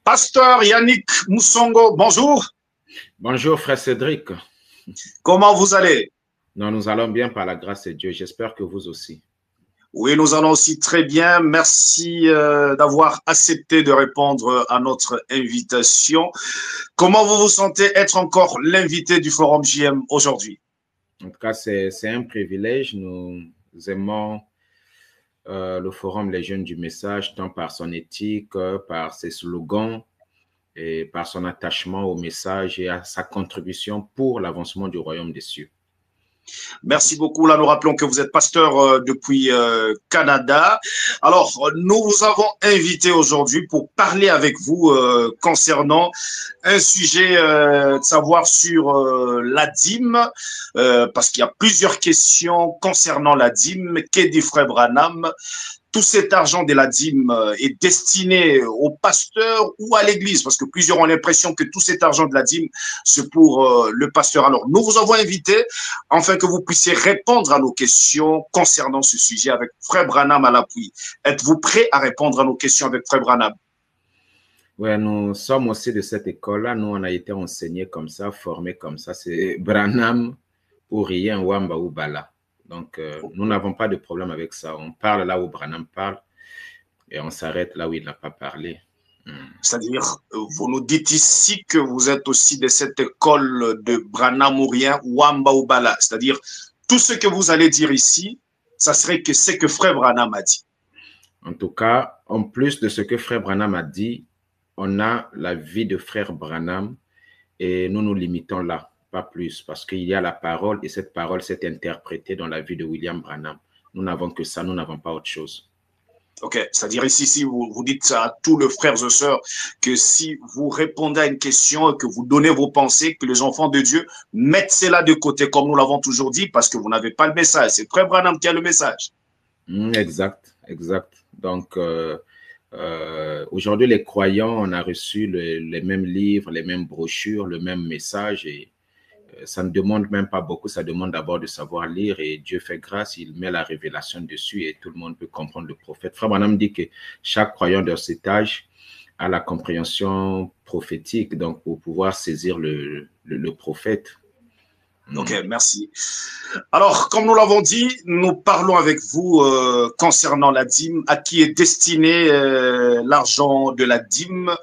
Pasteur Yannick Moussongo, bonjour. Bonjour, frère Cédric. Comment vous allez? Nous allons bien par la grâce de Dieu. J'espère que vous aussi. Oui, nous allons aussi très bien. Merci d'avoir accepté de répondre à notre invitation. Comment vous vous sentez être encore l'invité du Forum JM aujourd'hui? En tout cas, c'est un privilège. Nous aimons le Forum Les Jeunes du Message, tant par son éthique, par ses slogans et par son attachement au message et à sa contribution pour l'avancement du royaume des cieux. Merci beaucoup. Là, nous rappelons que vous êtes pasteur depuis Canada. Alors, nous vous avons invité aujourd'hui pour parler avec vous concernant un sujet de savoir sur la dîme, parce qu'il y a plusieurs questions concernant la dîme. Qu'est dit Frère Branham? Tout cet argent de la dîme est destiné au pasteur ou à l'église, parce que plusieurs ont l'impression que tout cet argent de la dîme, c'est pour le pasteur. Alors, nous vous avons invité afin que vous puissiez répondre à nos questions concernant ce sujet avec Frère Branham à l'appui. Êtes-vous prêt à répondre à nos questions avec Frère Branham? Oui, nous sommes aussi de cette école-là. Nous, on a été enseignés comme ça, formés comme ça. C'est Branham ou rien, Wamba ou Bala. Donc, nous n'avons pas de problème avec ça. On parle là où Branham parle et on s'arrête là où il n'a pas parlé. C'est-à-dire, vous nous dites ici que vous êtes aussi de cette école de Branham ou rien, Wamba ou Bala. C'est-à-dire, tout ce que vous allez dire ici, ça serait que c'est que Frère Branham a dit. En tout cas, en plus de ce que Frère Branham a dit, on a la vie de Frère Branham et nous nous limitons là. Pas plus, parce qu'il y a la parole et cette parole s'est interprétée dans la vie de William Branham. Nous n'avons que ça, nous n'avons pas autre chose. Ok, c'est-à-dire ici, si vous dites à tous les frères et sœurs que si vous répondez à une question et que vous donnez vos pensées, que les enfants de Dieu mettent cela de côté, comme nous l'avons toujours dit, parce que vous n'avez pas le message. C'est Frère Branham qui a le message. Exact, exact. Donc, aujourd'hui, les croyants, on a reçu les mêmes livres, les mêmes brochures, le même message et ça ne demande même pas beaucoup, ça demande d'abord de savoir lire et Dieu fait grâce, il met la révélation dessus et tout le monde peut comprendre le prophète. Frère Branham dit que chaque croyant de cet âge a la compréhension prophétique, donc pour pouvoir saisir le prophète. Ok, merci. Alors, comme nous l'avons dit, nous parlons avec vous concernant la dîme, à qui est destiné l'argent de la dîme,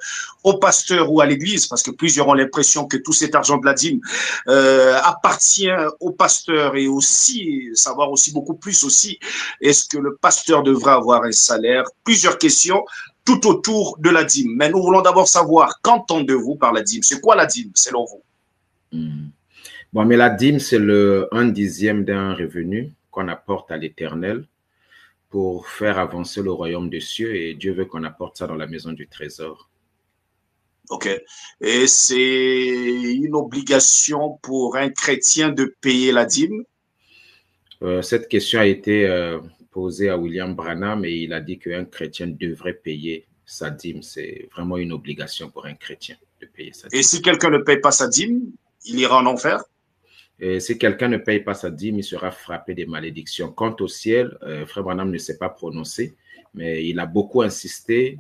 au pasteur ou à l'église, parce que plusieurs ont l'impression que tout cet argent de la dîme appartient au pasteur et aussi, savoir aussi beaucoup plus aussi, est-ce que le pasteur devrait avoir un salaire? Plusieurs questions tout autour de la dîme. Mais nous voulons d'abord savoir, qu'entendez-vous par la dîme? C'est quoi la dîme, selon vous? Bon, mais la dîme, c'est le 1/10 d'un revenu qu'on apporte à l'Éternel pour faire avancer le royaume des cieux et Dieu veut qu'on apporte ça dans la maison du trésor. Ok. Et c'est une obligation pour un chrétien de payer la dîme? Cette question a été posée à William Branham et il a dit qu'un chrétien devrait payer sa dîme. C'est vraiment une obligation pour un chrétien de payer sa dîme. Et si quelqu'un ne paye pas sa dîme, il ira en enfer? Et si quelqu'un ne paye pas sa dîme, il sera frappé des malédictions. Quant au ciel, Frère Branham ne s'est pas prononcé, mais il a beaucoup insisté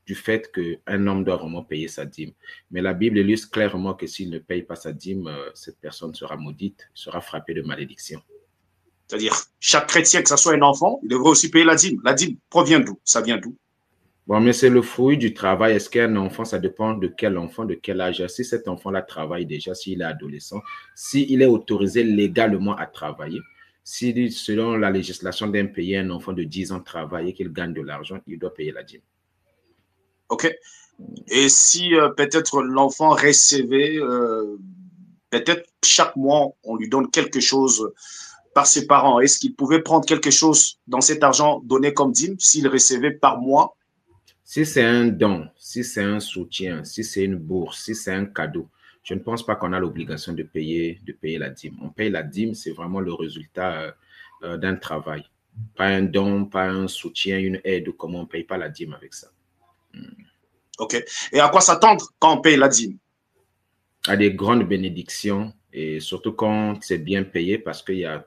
du fait qu'un homme doit vraiment payer sa dîme. Mais la Bible illustre clairement que s'il ne paye pas sa dîme, cette personne sera maudite, sera frappée de malédiction. C'est-à-dire, chaque chrétien, que ce soit un enfant, il devrait aussi payer la dîme. La dîme provient d'où? Ça vient d'où? Bon, mais c'est le fruit du travail. Est-ce qu'un enfant, ça dépend de quel enfant, de quel âge? Si cet enfant-là travaille déjà, s'il est adolescent, s'il est autorisé légalement à travailler, si selon la législation d'un pays, un enfant de 10 ans travaille et qu'il gagne de l'argent, il doit payer la dîme. Ok. Et si peut-être l'enfant recevait, peut-être chaque mois, on lui donne quelque chose par ses parents, est-ce qu'il pouvait prendre quelque chose dans cet argent donné comme dîme s'il recevait par mois? Si c'est un don, si c'est un soutien, si c'est une bourse, si c'est un cadeau, je ne pense pas qu'on a l'obligation de payer la dîme. On paye la dîme, c'est vraiment le résultat d'un travail. Pas un don, pas un soutien, une aide, comment on ne paye pas la dîme avec ça. Ok. Et à quoi s'attendre quand on paye la dîme? À des grandes bénédictions et surtout quand c'est bien payé parce qu'il y a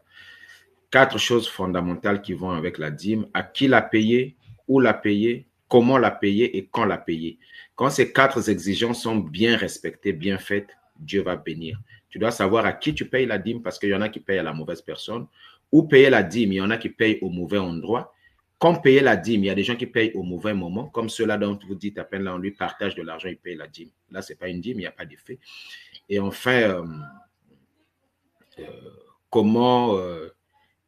4 choses fondamentales qui vont avec la dîme. À qui la payer, où la payer, comment la payer et quand la payer. Quand ces 4 exigences sont bien respectées, bien faites, Dieu va bénir. Tu dois savoir à qui tu payes la dîme parce qu'il y en a qui payent à la mauvaise personne, ou payer la dîme, il y en a qui payent au mauvais endroit. Comme payer la dîme, il y a des gens qui payent au mauvais moment, comme ceux-là dont vous dites à peine là, on lui partage de l'argent, il paye la dîme. Là, ce n'est pas une dîme, il n'y a pas d'effet. Et enfin, comment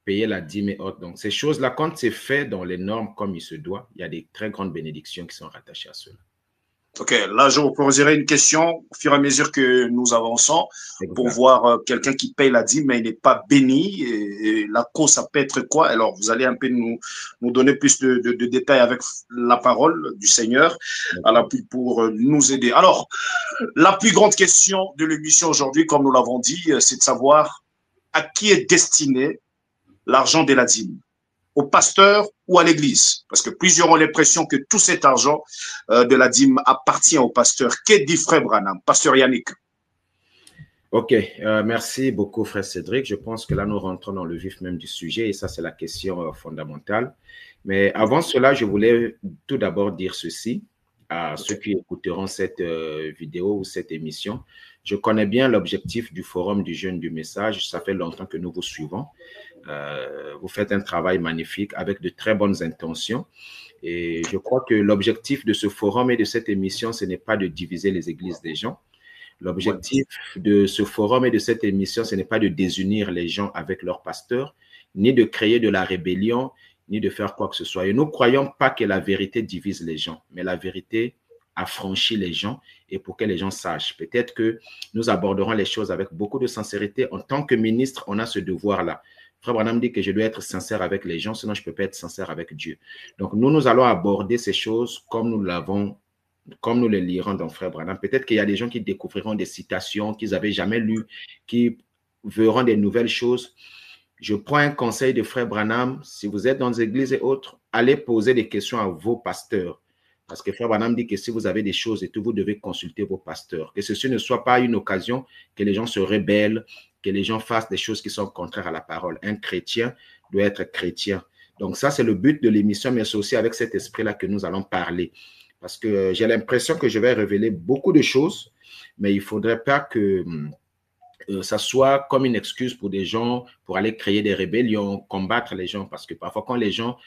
payer la dîme et autres. Donc, ces choses-là, quand c'est fait dans les normes comme il se doit, il y a des très grandes bénédictions qui sont rattachées à cela. Ok, là, je vous poserai une question au fur et à mesure que nous avançons pour voir quelqu'un qui paye la dîme, mais il n'est pas béni. Et la cause, ça peut être quoi? Alors, vous allez un peu nous donner plus de détails avec la parole du Seigneur à l'appui pour nous aider. Alors, la plus grande question de l'émission aujourd'hui, comme nous l'avons dit, c'est de savoir à qui est destiné l'argent de la dîme, au pasteur ou à l'église, parce que plusieurs ont l'impression que tout cet argent de la dîme appartient au pasteur. Qu'est dit frère Branham, pasteur Yannick? Ok, merci beaucoup frère Cédric. Je pense que là nous rentrons dans le vif même du sujet et ça c'est la question fondamentale. Mais avant cela, je voulais tout d'abord dire ceci à ceux qui écouteront cette vidéo ou cette émission. Je connais bien l'objectif du Forum du Jeûne du Message. Ça fait longtemps que nous vous suivons. Vous faites un travail magnifique avec de très bonnes intentions. Et je crois que l'objectif de ce forum et de cette émission, ce n'est pas de diviser les églises des gens. L'objectif de ce forum et de cette émission, ce n'est pas de désunir les gens avec leur pasteur, ni de créer de la rébellion, ni de faire quoi que ce soit. Et nous ne croyons pas que la vérité divise les gens, mais la vérité affranchit les gens et pour que les gens sachent. Peut-être que nous aborderons les choses avec beaucoup de sincérité. En tant que ministre, on a ce devoir-là. Frère Branham dit que je dois être sincère avec les gens, sinon je ne peux pas être sincère avec Dieu. Donc, nous allons aborder ces choses comme nous les lirons dans Frère Branham. Peut-être qu'il y a des gens qui découvriront des citations qu'ils n'avaient jamais lues, qui verront des nouvelles choses. Je prends un conseil de Frère Branham. Si vous êtes dans les églises et autres, allez poser des questions à vos pasteurs. Parce que Frère Branham dit que si vous avez des choses et tout, vous devez consulter vos pasteurs. Que ceci ne soit pas une occasion que les gens se rebellent, que les gens fassent des choses qui sont contraires à la parole. Un chrétien doit être chrétien. Donc ça, c'est le but de l'émission, mais c'est aussi avec cet esprit-là que nous allons parler. Parce que j'ai l'impression que je vais révéler beaucoup de choses, mais il ne faudrait pas que ça soit comme une excuse pour des gens, pour aller créer des rébellions, combattre les gens. Parce que parfois, quand les gens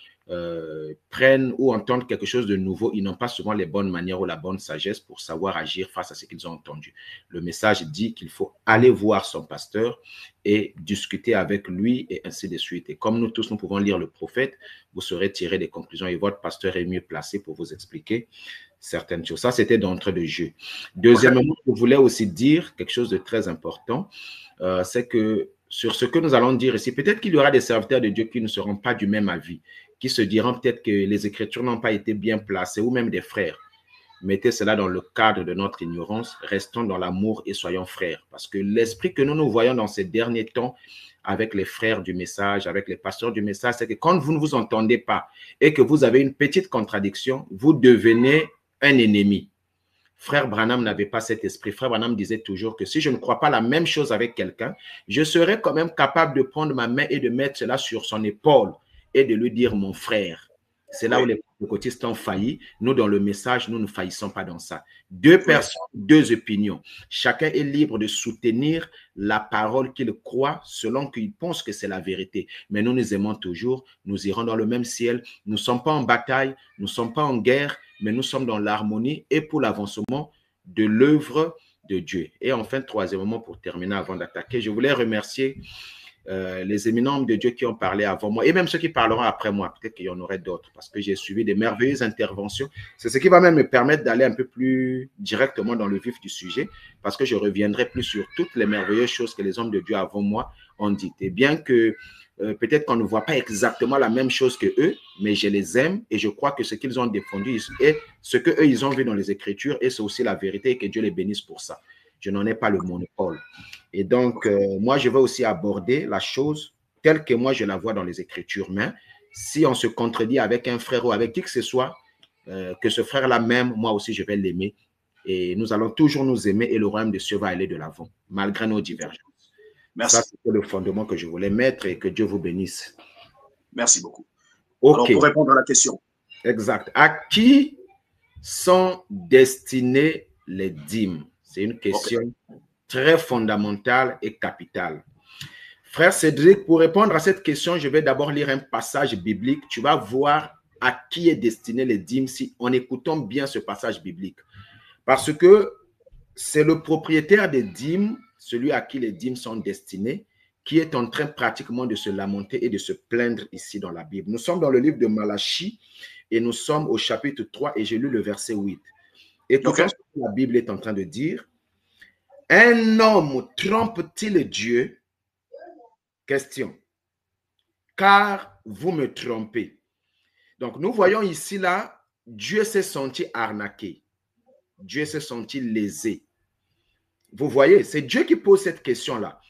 prennent ou entendent quelque chose de nouveau, ils n'ont pas souvent les bonnes manières ou la bonne sagesse pour savoir agir face à ce qu'ils ont entendu. Le message dit qu'il faut aller voir son pasteur et discuter avec lui et ainsi de suite. Et comme nous tous, nous pouvons lire le prophète, vous saurez tirer des conclusions et votre pasteur est mieux placé pour vous expliquer certaines choses. Ça, c'était d'entrée de jeu. Deuxièmement, je voulais aussi dire quelque chose de très important, c'est que sur ce que nous allons dire ici, peut-être qu'il y aura des serviteurs de Dieu qui ne seront pas du même avis, qui se diront peut-être que les Écritures n'ont pas été bien placées, ou même des frères. Mettez cela dans le cadre de notre ignorance, restons dans l'amour et soyons frères. Parce que l'esprit que nous voyons dans ces derniers temps avec les frères du message, avec les pasteurs du message, c'est que quand vous ne vous entendez pas et que vous avez une petite contradiction, vous devenez un ennemi. Frère Branham n'avait pas cet esprit. Frère Branham disait toujours que si je ne crois pas la même chose avec quelqu'un, je serais quand même capable de prendre ma main et de mettre cela sur son épaule et de lui dire mon frère. C'est là où les pentecôtistes ont failli. Nous, dans le message, nous ne faillissons pas dans ça. Deux personnes, deux opinions. Chacun est libre de soutenir la parole qu'il croit selon qu'il pense que c'est la vérité. Mais nous nous aimons toujours. Nous irons dans le même ciel. Nous ne sommes pas en bataille. Nous ne sommes pas en guerre. Mais nous sommes dans l'harmonie et pour l'avancement de l'œuvre de Dieu. Et enfin, troisièmement, pour terminer avant d'attaquer, je voulais remercier les éminents hommes de Dieu qui ont parlé avant moi et même ceux qui parleront après moi. Peut-être qu'il y en aurait d'autres parce que j'ai suivi des merveilleuses interventions. C'est ce qui va même me permettre d'aller un peu plus directement dans le vif du sujet parce que je reviendrai plus sur toutes les merveilleuses choses que les hommes de Dieu avant moi ont dites. Et bien que peut-être qu'on ne voit pas exactement la même chose que eux, mais je les aime et je crois que ce qu'ils ont défendu est ce qu'eux, ils ont vu dans les Écritures et c'est aussi la vérité et que Dieu les bénisse pour ça. Je n'en ai pas le monopole. Et donc, moi, je vais aussi aborder la chose telle que moi, je la vois dans les Écritures. Mais si on se contredit avec un frère ou avec qui que ce soit, que ce frère-là m'aime, moi aussi, je vais l'aimer. Et nous allons toujours nous aimer et le royaume de Dieu va aller de l'avant, malgré nos divergences. Merci. Ça, c'est le fondement que je voulais mettre et que Dieu vous bénisse. Merci beaucoup. Okay. Alors, pour répondre à la question. Exact. À qui sont destinées les dîmes? C'est une question très fondamentale et capitale. Frère Cédric, pour répondre à cette question, je vais d'abord lire un passage biblique. Tu vas voir à qui est destiné les dîmes en écoutant bien ce passage biblique. Parce que c'est le propriétaire des dîmes, celui à qui les dîmes sont destinées, qui est en train pratiquement de se lamenter et de se plaindre ici dans la Bible. Nous sommes dans le livre de Malachie et nous sommes au chapitre 3 et j'ai lu le verset 8. Écoutons ce que la Bible est en train de dire. Un homme trompe-t-il Dieu? Question. Car vous me trompez. Donc, nous voyons ici, là, Dieu s'est senti arnaqué. Dieu s'est senti lésé. Vous voyez, c'est Dieu qui pose cette question-là.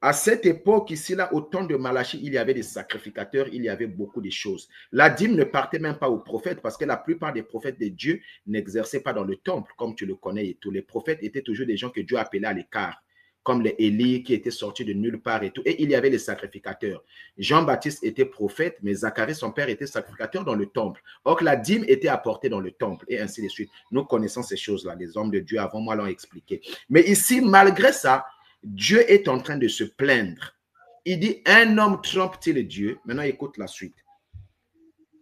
À cette époque ici, là, au temps de Malachie, il y avait des sacrificateurs, il y avait beaucoup de choses. La dîme ne partait même pas aux prophètes parce que la plupart des prophètes de Dieu n'exerçaient pas dans le temple, comme tu le connais et tout. Les prophètes étaient toujours des gens que Dieu appelait à l'écart, comme les Élie qui étaient sortis de nulle part et tout. Et il y avait les sacrificateurs. Jean-Baptiste était prophète, mais Zacharie, son père, était sacrificateur dans le temple. Or, la dîme était apportée dans le temple et ainsi de suite. Nous connaissons ces choses-là. Les hommes de Dieu avant moi l'ont expliqué. Mais ici, malgré ça, Dieu est en train de se plaindre. Il dit, un homme trompe-t-il Dieu? Maintenant, écoute la suite.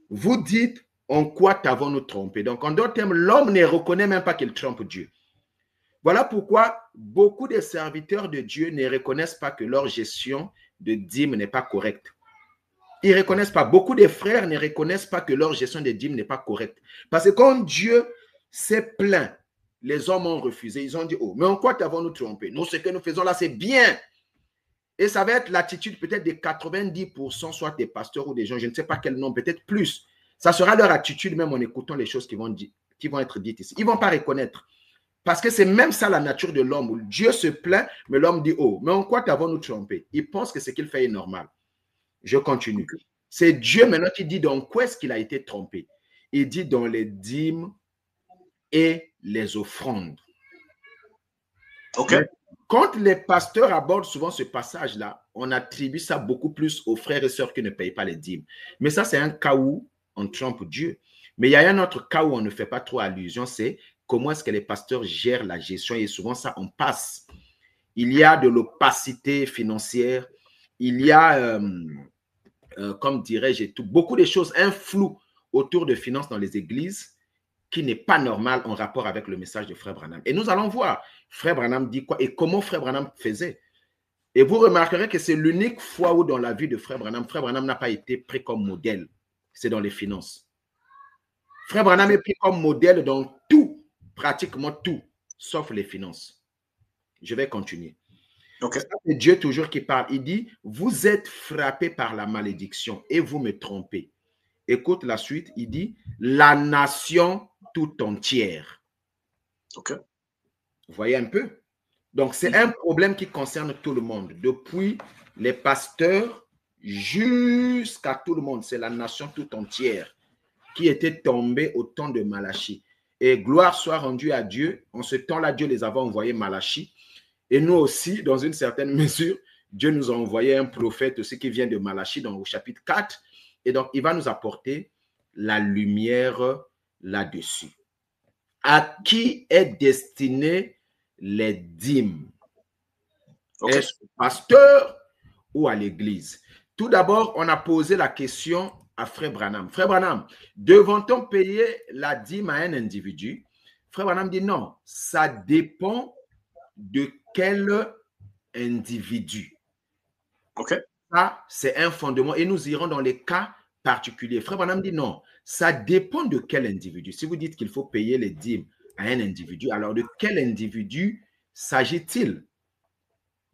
Vous dites, en quoi t'avons-nous trompé? Donc, en d'autres termes, l'homme ne reconnaît même pas qu'il trompe Dieu. Voilà pourquoi beaucoup de serviteurs de Dieu ne reconnaissent pas que leur gestion de dîmes n'est pas correcte. Ils ne reconnaissent pas. Beaucoup de frères ne reconnaissent pas que leur gestion de dîmes n'est pas correcte. Parce que quand Dieu s'est plaint, les hommes ont refusé. Ils ont dit, oh, mais en quoi t'avons-nous trompé? Nous, ce que nous faisons là, c'est bien. Et ça va être l'attitude peut-être de 90%, soit des pasteurs ou des gens, je ne sais pas quel nom, peut-être plus. Ça sera leur attitude même en écoutant les choses qui vont être dites ici. Ils ne vont pas reconnaître. Parce que c'est même ça la nature de l'homme, où Dieu se plaint, mais l'homme dit, oh, mais en quoi t'avons-nous trompé? Il pense que ce qu'il fait est normal. Je continue. C'est Dieu maintenant qui dit dans quoi est-ce qu'il a été trompé. Il dit dans les dîmes et les offrandes. Okay. Quand les pasteurs abordent souvent ce passage-là, on attribue ça beaucoup plus aux frères et sœurs qui ne payent pas les dîmes. Mais ça, c'est un cas où on trompe Dieu. Mais il y a un autre cas où on ne fait pas trop allusion, c'est comment est-ce que les pasteurs gèrent la gestion. Et souvent, ça, on passe. Il y a de l'opacité financière. Il y a, comme dirais-je, beaucoup de choses, un flou autour de finances dans les églises qui n'est pas normal en rapport avec le message de Frère Branham. Et nous allons voir, Frère Branham dit quoi et comment Frère Branham faisait. Et vous remarquerez que c'est l'unique fois où dans la vie de Frère Branham n'a pas été pris comme modèle. C'est dans les finances. Frère Branham est pris comme modèle dans tout, pratiquement tout, sauf les finances. Je vais continuer. Okay. C'est Dieu toujours qui parle. Il dit, vous êtes frappés par la malédiction et vous me trompez. Écoute la suite, il dit, la nation tout entière. Okay. Vous voyez un peu? Donc, c'est un problème qui concerne tout le monde, depuis les pasteurs jusqu'à tout le monde. C'est la nation tout entière qui était tombée au temps de Malachie. Et gloire soit rendue à Dieu. En ce temps-là, Dieu les avait envoyés Malachie. Et nous aussi, dans une certaine mesure, Dieu nous a envoyé un prophète aussi qui vient de Malachie, dans le chapitre 4. Et donc, il va nous apporter la lumière là-dessus. À qui est destiné les dîmes? Okay. Est-ce au pasteur ou à l'église? Tout d'abord, on a posé la question à Frère Branham. Frère Branham, devons-on payer la dîme à un individu? Frère Branham dit non, ça dépend de quel individu. Okay. Ça, c'est un fondement et nous irons dans les cas particuliers. Frère Branham dit non, ça dépend de quel individu. Si vous dites qu'il faut payer les dîmes à un individu, alors de quel individu s'agit-il?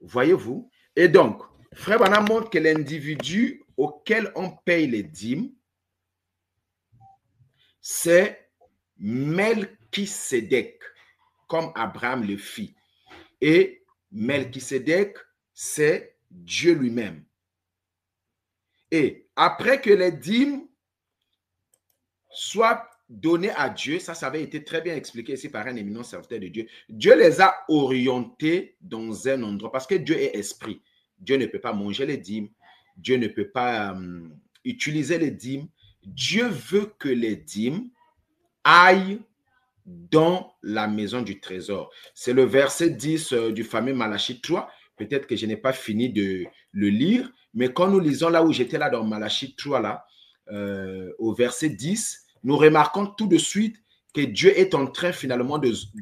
Voyez-vous? Et donc, Frère Branham montre que l'individu auquel on paye les dîmes, c'est Melchisédek, comme Abraham le fit. Et Melchisédek, c'est Dieu lui-même. Et après que les dîmes soient données à Dieu, ça avait été très bien expliqué ici par un éminent serviteur de Dieu. Dieu les a orientés dans un endroit parce que Dieu est esprit. Dieu ne peut pas manger les dîmes. Dieu ne peut pas utiliser les dîmes. Dieu veut que les dîmes aillent dans la maison du trésor. C'est le verset 10 du fameux Malachie 3. Peut-être que je n'ai pas fini de le lire, mais quand nous lisons là où j'étais là dans Malachie 3, là, au verset 10, nous remarquons tout de suite que Dieu est en train finalement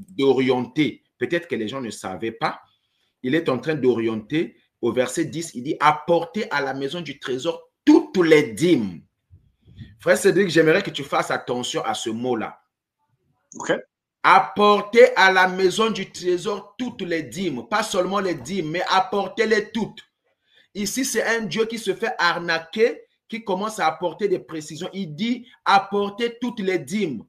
d'orienter. Peut-être que les gens ne savaient pas. Il est en train d'orienter. Au verset 10, il dit « Apportez à la maison du trésor toutes les dîmes. » Frère Cédric, j'aimerais que tu fasses attention à ce mot-là. Ok. Apportez à la maison du trésor toutes les dîmes. Pas seulement les dîmes, mais apportez-les toutes. Ici, c'est un Dieu qui se fait arnaquer, qui commence à apporter des précisions. Il dit apportez toutes les dîmes.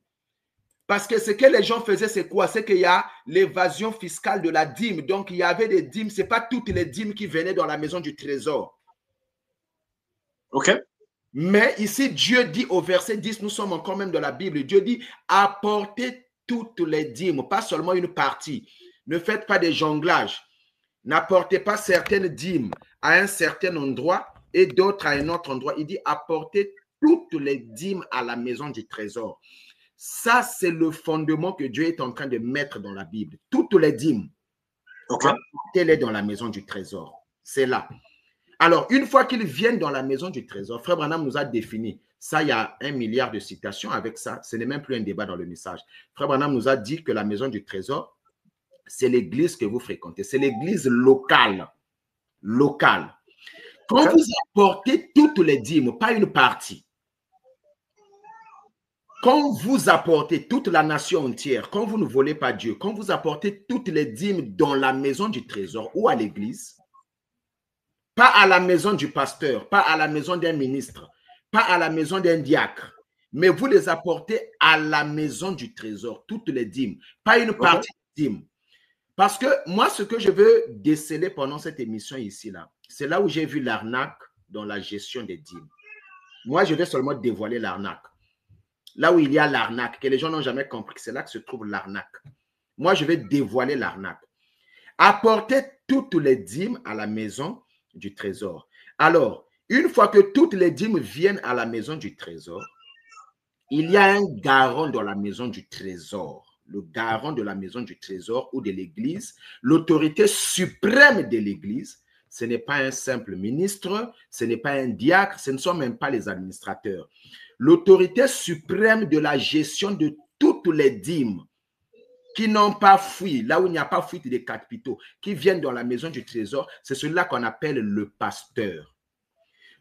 Parce que ce que les gens faisaient, c'est quoi? C'est qu'il y a l'évasion fiscale de la dîme. Donc, il y avait des dîmes. Ce n'est pas toutes les dîmes qui venaient dans la maison du trésor. Ok. Mais ici, Dieu dit au verset 10, nous sommes encore même dans la Bible, Dieu dit apportez toutes les dîmes, pas seulement une partie. Ne faites pas des jonglages. N'apportez pas certaines dîmes à un certain endroit et d'autres à un autre endroit. Il dit apportez toutes les dîmes à la maison du trésor. Ça, c'est le fondement que Dieu est en train de mettre dans la Bible. Toutes les dîmes, Okay. apportez-les dans la maison du trésor. C'est là. Alors, une fois qu'ils viennent dans la maison du trésor, Frère Branham nous a défini. Ça, il y a 1 milliard de citations avec ça. Ce n'est même plus un débat dans le message. Frère Branham nous a dit que la maison du trésor, c'est l'église que vous fréquentez. C'est l'église locale. Locale. Quand vous apportez toutes les dîmes, pas une partie, quand vous apportez toute la nation entière, quand vous ne volez pas Dieu, quand vous apportez toutes les dîmes dans la maison du trésor ou à l'église, pas à la maison du pasteur, pas à la maison d'un ministre, pas à la maison d'un diacre, mais vous les apportez à la maison du trésor, toutes les dîmes, pas une partie des dîmes. Parce que moi, ce que je veux déceler pendant cette émission ici, là, c'est là où j'ai vu l'arnaque dans la gestion des dîmes. Moi, je vais seulement dévoiler l'arnaque. Là où il y a l'arnaque, que les gens n'ont jamais compris que c'est là que se trouve l'arnaque. Moi, je vais dévoiler l'arnaque. Apportez toutes les dîmes à la maison du trésor. Alors, une fois que toutes les dîmes viennent à la maison du trésor, il y a un garant dans la maison du trésor. Le garant de la maison du trésor ou de l'église, l'autorité suprême de l'église, ce n'est pas un simple ministre, ce n'est pas un diacre, ce ne sont même pas les administrateurs. L'autorité suprême de la gestion de toutes les dîmes qui n'ont pas fui, là où il n'y a pas fuite des capitaux, qui viennent dans la maison du trésor, c'est celui-là qu'on appelle le pasteur.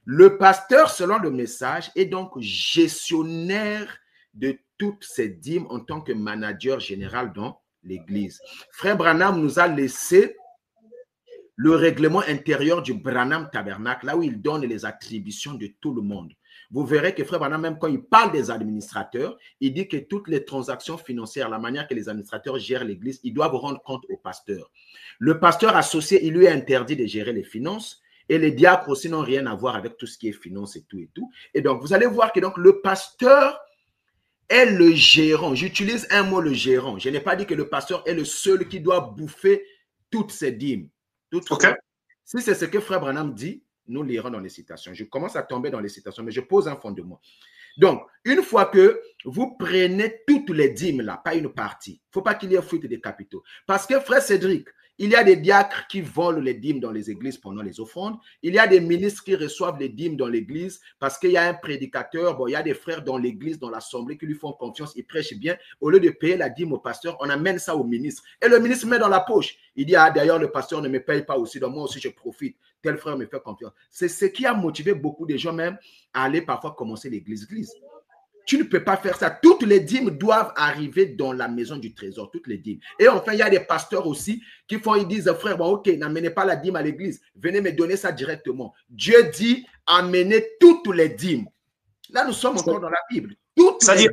Le pasteur, selon le message, est donc gestionnaire de toutes ces dîmes en tant que manager général dans l'église. Frère Branham nous a laissé le règlement intérieur du Branham Tabernacle, là où il donne les attributions de tout le monde. Vous verrez que Frère Branham, même quand il parle des administrateurs, il dit que toutes les transactions financières, la manière que les administrateurs gèrent l'église, ils doivent rendre compte au pasteur. Le pasteur associé, il lui est interdit de gérer les finances et les diacres aussi n'ont rien à voir avec tout ce qui est finance et tout et tout. Et donc, vous allez voir que donc, le pasteur est le gérant. J'utilise un mot, le gérant. Je n'ai pas dit que le pasteur est le seul qui doit bouffer toutes ces dîmes. Toutefois, si c'est ce que Frère Branham dit, nous lirons dans les citations. Je commence à tomber dans les citations, mais je pose un fondement. Donc, une fois que vous prenez toutes les dîmes là, pas une partie, il ne faut pas qu'il y ait fuite des capitaux. Parce que, Frère Cédric, il y a des diacres qui volent les dîmes dans les églises pendant les offrandes. Il y a des ministres qui reçoivent les dîmes dans l'église parce qu'il y a un prédicateur, bon, il y a des frères dans l'église, dans l'assemblée qui lui font confiance, ils prêchent bien. Au lieu de payer la dîme au pasteur, on amène ça au ministre. Et le ministre met dans la poche. Il dit, ah, d'ailleurs, le pasteur ne me paye pas aussi, donc moi aussi je profite. Tel frère me fait confiance. C'est ce qui a motivé beaucoup de gens même à aller parfois commencer l'église. Tu ne peux pas faire ça. Toutes les dîmes doivent arriver dans la maison du trésor, toutes les dîmes. Et enfin, il y a des pasteurs aussi qui font, ils disent, frère, bon, ok, n'amenez pas la dîme à l'église. Venez me donner ça directement. Dieu dit, amenez toutes les dîmes. Là, nous sommes encore dans la Bible. C'est-à-dire,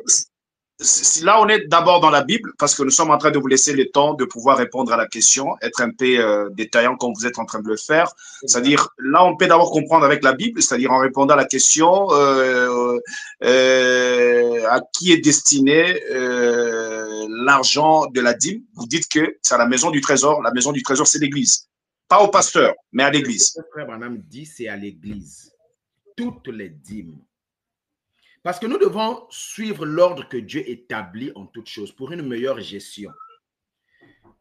là, on est d'abord dans la Bible parce que nous sommes en train de vous laisser le temps de pouvoir répondre à la question, être un peu détaillant comme vous êtes en train de le faire. C'est-à-dire, là, on peut d'abord comprendre avec la Bible, c'est-à-dire en répondant à la question à qui est destiné l'argent de la dîme. Vous dites que c'est à la maison du trésor. La maison du trésor, c'est l'église. Pas au pasteur, mais à l'église. Ce que Frère Branham dit, c'est à l'église. Toutes les dîmes. Parce que nous devons suivre l'ordre que Dieu établit en toutes choses pour une meilleure gestion.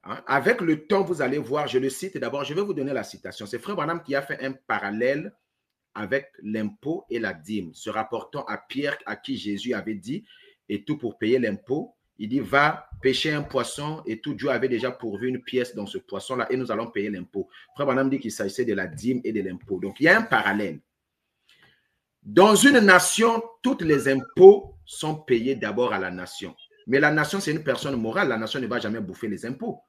Hein? Avec le temps, vous allez voir, je le cite d'abord, je vais vous donner la citation. C'est Frère Branham qui a fait un parallèle avec l'impôt et la dîme, se rapportant à Pierre à qui Jésus avait dit, et tout pour payer l'impôt, il dit, va pêcher un poisson et tout, Dieu avait déjà pourvu une pièce dans ce poisson-là et nous allons payer l'impôt. Frère Branham dit qu'il s'agissait de la dîme et de l'impôt. Donc, il y a un parallèle. Dans une nation, tous les impôts sont payés d'abord à la nation. Mais la nation, c'est une personne morale. La nation ne va jamais bouffer les impôts.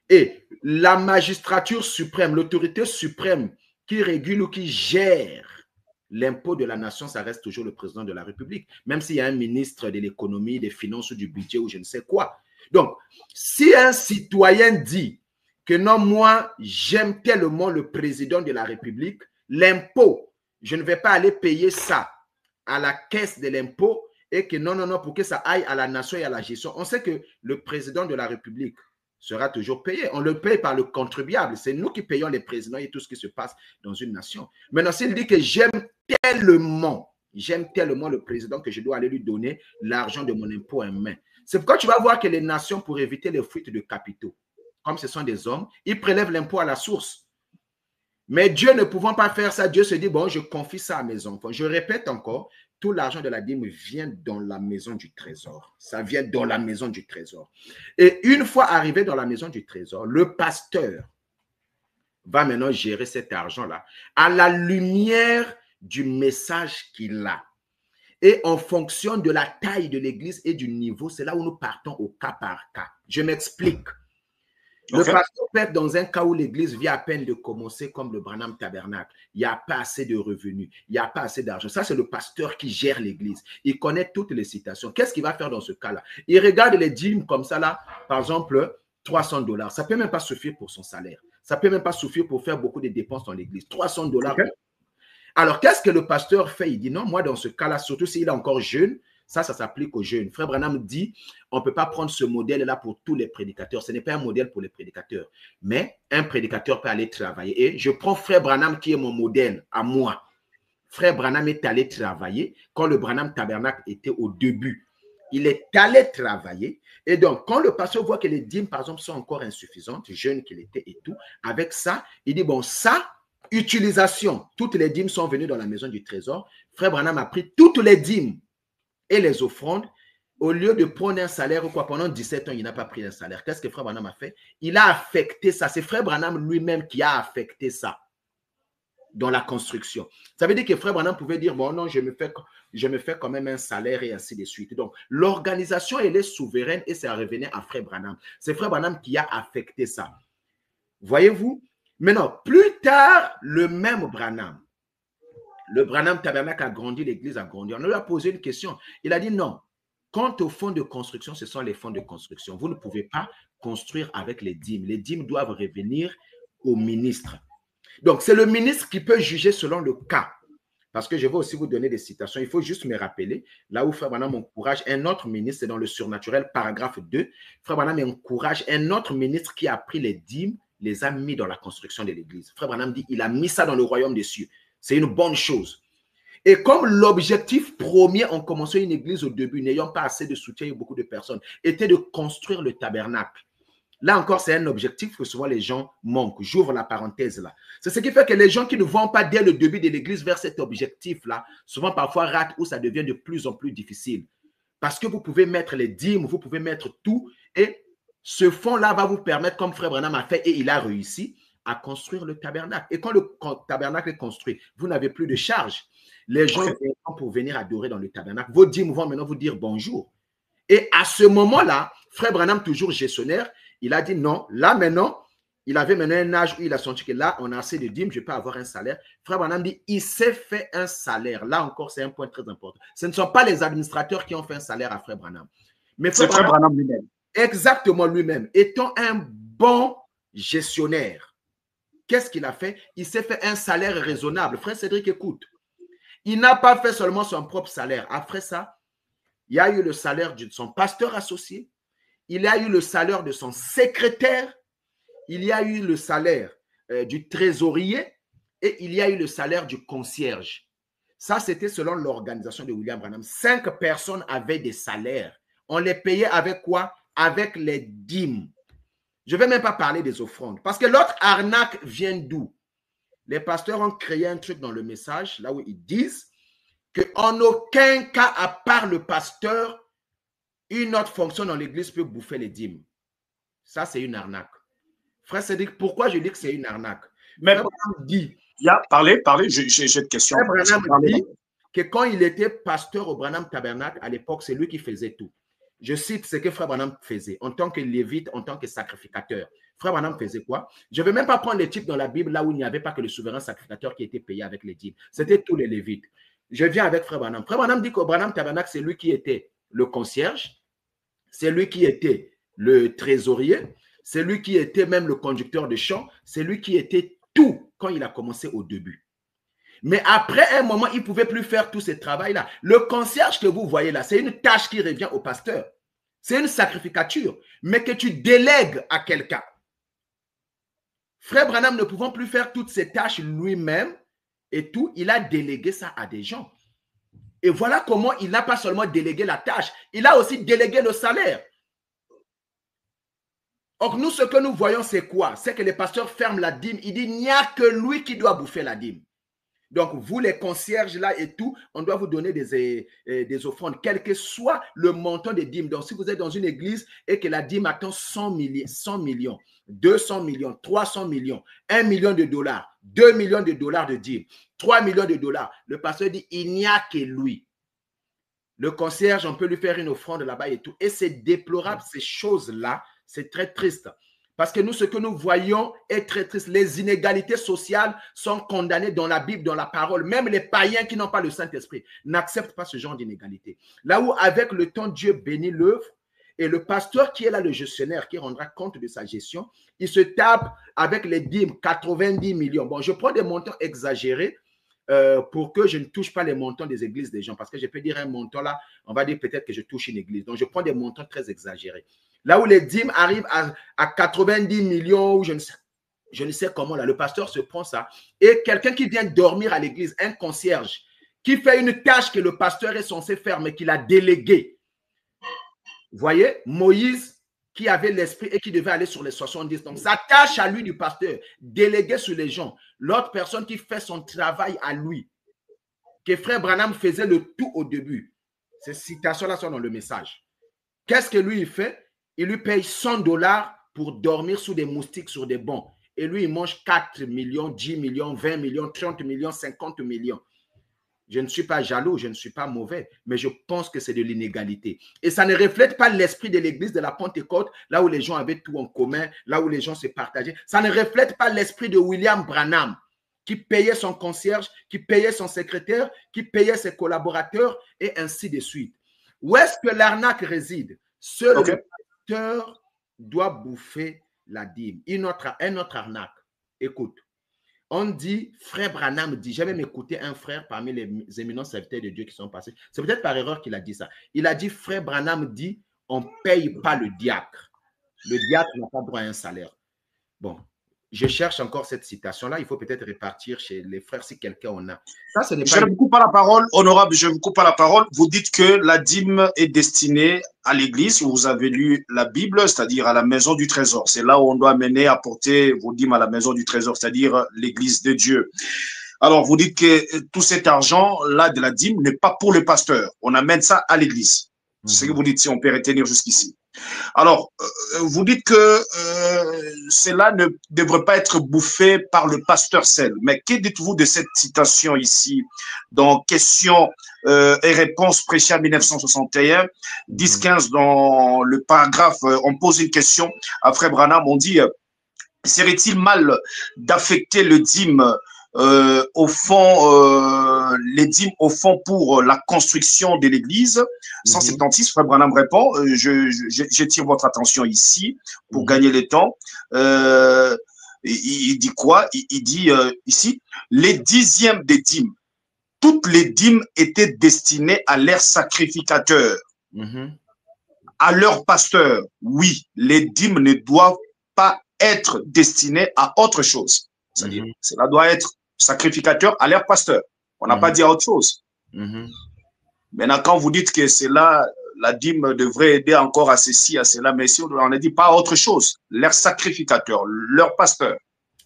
Et la magistrature suprême, l'autorité suprême qui régule ou qui gère l'impôt de la nation, ça reste toujours le président de la République, même s'il y a un ministre de l'économie, des finances ou du budget ou je ne sais quoi. Donc, si un citoyen dit que non, moi, j'aime tellement le président de la République, l'impôt, je ne vais pas aller payer ça à la caisse de l'impôt et que non, pour que ça aille à la nation et à la gestion. On sait que le président de la République sera toujours payé. On le paye par le contribuable. C'est nous qui payons les présidents et tout ce qui se passe dans une nation. Maintenant, s'il dit que j'aime tellement le président que je dois aller lui donner l'argent de mon impôt en main. C'est pourquoi tu vas voir que les nations, pour éviter les fuites de capitaux, comme ce sont des hommes, ils prélèvent l'impôt à la source. Mais Dieu ne pouvant pas faire ça, Dieu se dit, bon, je confie ça à mes enfants. Je répète encore, tout l'argent de la dîme vient dans la maison du trésor. Ça vient dans la maison du trésor. Et une fois arrivé dans la maison du trésor, le pasteur va maintenant gérer cet argent-là à la lumière du message qu'il a. Et en fonction de la taille de l'église et du niveau, c'est là où nous partons au cas par cas. Je m'explique. Le pasteur peut être dans un cas où l'église vient à peine de commencer, comme le Branham Tabernacle. Il n'y a pas assez de revenus, il n'y a pas assez d'argent. Ça, c'est le pasteur qui gère l'église. Il connaît toutes les citations. Qu'est-ce qu'il va faire dans ce cas-là? Il regarde les dîmes comme ça, là, par exemple, $300. Ça ne peut même pas suffire pour son salaire. Ça ne peut même pas suffire pour faire beaucoup de dépenses dans l'église. $300. Alors, qu'est-ce que le pasteur fait? Il dit non, moi, dans ce cas-là, surtout s'il est encore jeune, ça s'applique aux jeunes. Frère Branham dit, on ne peut pas prendre ce modèle-là pour tous les prédicateurs. Ce n'est pas un modèle pour les prédicateurs. Mais un prédicateur peut aller travailler. Et je prends Frère Branham qui est mon modèle à moi. Frère Branham est allé travailler quand le Branham Tabernacle était au début. Il est allé travailler. Et donc, quand le pasteur voit que les dîmes, par exemple, sont encore insuffisantes, jeune qu'il était et tout, avec ça, il dit, bon, ça, utilisation. Toutes les dîmes sont venues dans la maison du trésor. Frère Branham a pris toutes les dîmes et les offrandes, au lieu de prendre un salaire ou quoi, pendant 17 ans, il n'a pas pris un salaire. Qu'est-ce que Frère Branham a fait? Il a affecté ça. C'est Frère Branham lui-même qui a affecté ça dans la construction. Ça veut dire que Frère Branham pouvait dire, bon non, je me fais quand même un salaire et ainsi de suite. Donc, l'organisation, elle est souveraine et ça revenait à Frère Branham. C'est Frère Branham qui a affecté ça. Voyez-vous? Maintenant, plus tard, le même Branham, le Branham Tabernacle a grandi, l'église a grandi. On lui a posé une question. Il a dit non. Quant aux fonds de construction, ce sont les fonds de construction. Vous ne pouvez pas construire avec les dîmes. Les dîmes doivent revenir au ministre. Donc, c'est le ministre qui peut juger selon le cas. Parce que je vais aussi vous donner des citations. Il faut juste me rappeler, là où Frère Branham encourage un autre ministre, c'est dans le surnaturel, paragraphe 2. Frère Branham encourage un autre ministre qui a pris les dîmes, les a mis dans la construction de l'église. Frère Branham dit, il a mis ça dans le royaume des cieux. C'est une bonne chose. Et comme l'objectif premier en commençant une église au début, n'ayant pas assez de soutien et beaucoup de personnes, était de construire le tabernacle. Là encore, c'est un objectif que souvent les gens manquent. J'ouvre la parenthèse là. C'est ce qui fait que les gens qui ne vont pas dès le début de l'église vers cet objectif-là, souvent parfois ratent ou ça devient de plus en plus difficile. Parce que vous pouvez mettre les dîmes, vous pouvez mettre tout et ce fonds-là va vous permettre, comme Frère Branham a fait et il a réussi, à construire le tabernacle. Et quand le tabernacle est construit, vous n'avez plus de charge. Les gens viennent pour venir adorer dans le tabernacle. Vos dîmes vont maintenant vous dire bonjour. Et à ce moment-là, Frère Branham, toujours gestionnaire, il a dit non, là maintenant, il avait maintenant un âge où il a senti que là, on a assez de dîmes, je peux avoir un salaire. Frère Branham dit, il s'est fait un salaire. Là encore, c'est un point très important. Ce ne sont pas les administrateurs qui ont fait un salaire à Frère Branham. Mais c'est Frère Branham lui-même. Exactement lui-même. Étant un bon gestionnaire, qu'est-ce qu'il a fait? Il s'est fait un salaire raisonnable. Frère Cédric, écoute. Il n'a pas fait seulement son propre salaire. Après ça, il y a eu le salaire de son pasteur associé. Il y a eu le salaire de son secrétaire. Il y a eu le salaire du trésorier. Et il y a eu le salaire du concierge. Ça, c'était selon l'organisation de William Branham. 5 personnes avaient des salaires. On les payait avec quoi? Avec les dîmes. Je ne vais même pas parler des offrandes. Parce que l'autre arnaque vient d'où? Les pasteurs ont créé un truc dans le message, là où ils disent qu'en aucun cas, à part le pasteur, une autre fonction dans l'église peut bouffer les dîmes. Ça, c'est une arnaque. Frère Cédric, pourquoi je dis que c'est une arnaque? Mais dit, parlez, j'ai une question. Frère Branham dit que quand il était pasteur au Branham Tabernacle, à l'époque, c'est lui qui faisait tout. Je cite ce que Frère Branham faisait en tant que lévite, en tant que sacrificateur. Frère Branham faisait quoi? Je ne vais même pas prendre les types dans la Bible là où il n'y avait pas que le souverain sacrificateur qui était payé avec les dîmes. C'était tous les lévites. Je viens avec Frère Branham. Frère Branham dit qu'au Branham Tabernacle, c'est lui qui était le concierge, c'est lui qui était le trésorier, c'est lui qui était même le conducteur de chant, c'est lui qui était tout quand il a commencé au début. Mais après un moment, il ne pouvait plus faire tout ce travail-là. Le concierge que vous voyez là, c'est une tâche qui revient au pasteur. C'est une sacrificature, mais que tu délègues à quelqu'un. Frère Branham ne pouvant plus faire toutes ces tâches lui-même et tout, il a délégué ça à des gens. Et voilà comment il n'a pas seulement délégué la tâche, il a aussi délégué le salaire. Or, nous, ce que nous voyons, c'est quoi? C'est que les pasteurs ferment la dîme. Il dit, il n'y a que lui qui doit bouffer la dîme. Donc, vous, les concierges là et tout, on doit vous donner des offrandes, quel que soit le montant des dîmes. Donc, si vous êtes dans une église et que la dîme atteint 100 millions, 200 millions, 300 millions, 1 million de dollars, 2 millions de dollars de dîmes, 3 millions de dollars, le pasteur dit, il n'y a que lui. Le concierge, on peut lui faire une offrande là-bas et tout. Et c'est déplorable, ces choses-là, c'est très triste. Parce que nous, ce que nous voyons est très triste. Les inégalités sociales sont condamnées dans la Bible, dans la parole. Même les païens qui n'ont pas le Saint-Esprit n'acceptent pas ce genre d'inégalité. Là où, avec le temps, Dieu bénit l'œuvre et le pasteur qui est là, le gestionnaire, qui rendra compte de sa gestion, il se tape avec les dîmes, 90 millions. Bon, je prends des montants exagérés pour que je ne touche pas les montants des églises des gens. Parce que je peux dire un montant là, on va dire peut-être que je touche une église. Donc, je prends des montants très exagérés. Là où les dîmes arrivent à 90 millions, ou je ne sais comment, là, le pasteur se prend ça. Et quelqu'un qui vient dormir à l'église, un concierge, qui fait une tâche que le pasteur est censé faire, mais qu'il a déléguée. Vous voyez, Moïse, qui avait l'esprit et qui devait aller sur les 70. Donc, sa tâche à lui du pasteur, déléguée sur les gens. L'autre personne qui fait son travail à lui, que Frère Branham faisait le tout au début. Ces citations-là sont dans le message. Qu'est-ce que lui, il fait? Il lui paye 100 $ pour dormir sous des moustiques, sur des bancs. Et lui, il mange 4 millions, 10 millions, 20 millions, 30 millions, 50 millions. Je ne suis pas jaloux, je ne suis pas mauvais, mais je pense que c'est de l'inégalité. Et ça ne reflète pas l'esprit de l'église de la Pentecôte, là où les gens avaient tout en commun, là où les gens se partageaient. Ça ne reflète pas l'esprit de William Branham, qui payait son concierge, qui payait son secrétaire, qui payait ses collaborateurs, et ainsi de suite. Où est-ce que l'arnaque réside? Seul le pasteur doit bouffer la dîme. Un autre arnaque. Écoute. On dit, Frère Branham dit, j'avais m'écouter un frère parmi les éminents serviteurs de Dieu qui sont passés. C'est peut-être par erreur qu'il a dit ça. Il a dit, Frère Branham dit, on ne paye pas le diacre. Le diacre n'a pas droit à un salaire. Bon, je cherche encore cette citation-là. Il faut peut-être répartir chez les frères si quelqu'un en a. Ça, ce n'est pas... Je ne vous coupe pas la parole, honorable, je ne vous coupe pas la parole. Vous dites que la dîme est destinée à l'église. Vous avez lu la Bible, c'est-à-dire à la maison du trésor. C'est là où on doit amener, apporter vos dîmes à la maison du trésor, c'est-à-dire l'église de Dieu. Alors, vous dites que tout cet argent-là de la dîme n'est pas pour le pasteur. On amène ça à l'église. C'est ce que vous dites, si on peut retenir jusqu'ici. Alors, vous dites que cela ne devrait pas être bouffé par le pasteur seul. Mais que dites-vous de cette citation ici dans Questions et réponses prêchées en 1961, 10-15 dans le paragraphe, on pose une question à Frère Branham, on dit serait-il mal d'affecter le dîme au fond, les dîmes au fond pour la construction de l'église. 176, Frère Branham répond, je tire votre attention ici pour gagner le temps. Il dit quoi? Il dit ici, les dixièmes des dîmes, toutes les dîmes étaient destinées à leurs sacrificateurs, à leurs pasteurs. Oui, les dîmes ne doivent pas être destinées à autre chose. C'est-à-dire, cela doit être sacrificateur à leur pasteur. On n'a pas dit autre chose. Mhm. Maintenant, quand vous dites que c'est là, la dîme devrait aider encore à ceci, à cela, mais si on ne dit pas autre chose, leur sacrificateur, leur pasteur.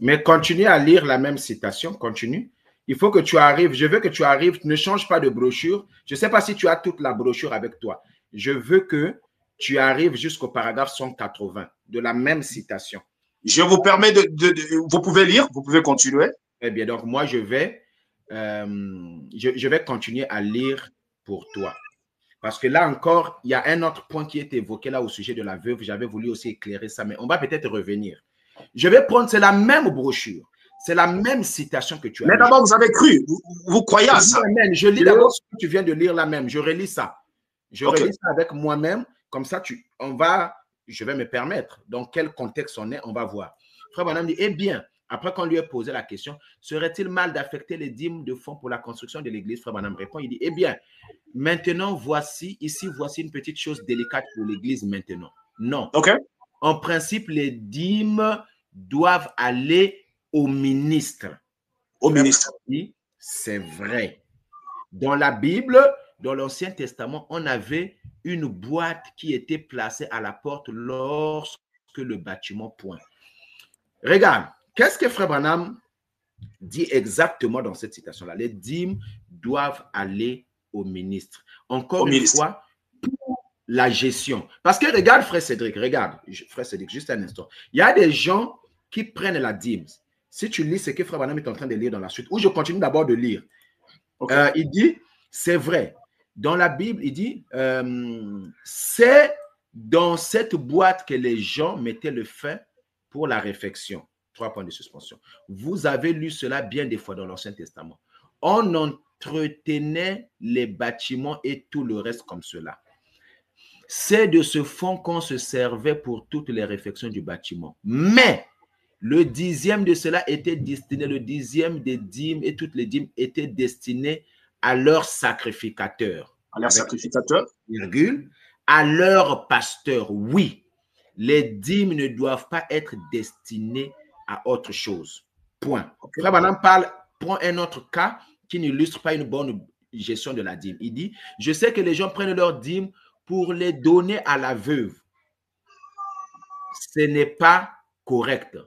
Mais continue à lire la même citation, continue. Il faut que tu arrives, je veux que tu arrives, ne change pas de brochure. Je ne sais pas si tu as toute la brochure avec toi. Je veux que tu arrives jusqu'au paragraphe 180 de la même citation. Je vous permets vous pouvez lire, vous pouvez continuer. Eh bien, donc moi, je vais continuer à lire pour toi. Parce que là encore, il y a un autre point qui est évoqué là au sujet de la veuve. J'avais voulu aussi éclairer ça, mais on va peut-être revenir. Je vais prendre, c'est la même brochure. C'est la même citation que tu as. Mais d'abord, vous avez cru, vous croyez à ça. Je lis d'abord ce que tu viens de lire là même. Je relis ça. Je relis ça avec moi-même. Comme ça, je vais me permettre. Dans quel contexte on est, on va voir. Frère Branham dit, eh bien, après qu'on lui ait posé la question, serait-il mal d'affecter les dîmes de fonds pour la construction de l'église? Frère Branham répond, il dit, eh bien, maintenant, voici une petite chose délicate pour l'église maintenant. Non. En principe, les dîmes doivent aller au ministre. Au ministre. C'est vrai. Dans la Bible, dans l'Ancien Testament, on avait une boîte qui était placée à la porte lorsque le bâtiment pointe. Regarde, qu'est-ce que Frère Branham dit exactement dans cette citation-là? Les dîmes doivent aller au ministre. Encore une fois, pour la gestion. Parce que regarde, Frère Cédric, juste un instant. Il y a des gens qui prennent la dîme. Si tu lis ce que Frère Branham est en train de lire dans la suite, ou je continue d'abord de lire. Il dit, c'est vrai. Dans la Bible, il dit, c'est dans cette boîte que les gens mettaient le fin pour la réfection. 3 points de suspension. Vous avez lu cela bien des fois dans l'Ancien Testament. On entretenait les bâtiments et tout le reste comme cela. C'est de ce fonds qu'on se servait pour toutes les réfections du bâtiment. Mais le 10e de cela était destiné, le 10e des dîmes et toutes les dîmes étaient destinées à leurs sacrificateurs. À leurs sacrificateurs. Virgule, à leur pasteur. Oui, les dîmes ne doivent pas être destinées à autre chose. Point. Frère Branham prend un autre cas qui n'illustre pas une bonne gestion de la dîme. Il dit, je sais que les gens prennent leurs dîmes pour les donner à la veuve. Ce n'est pas correct.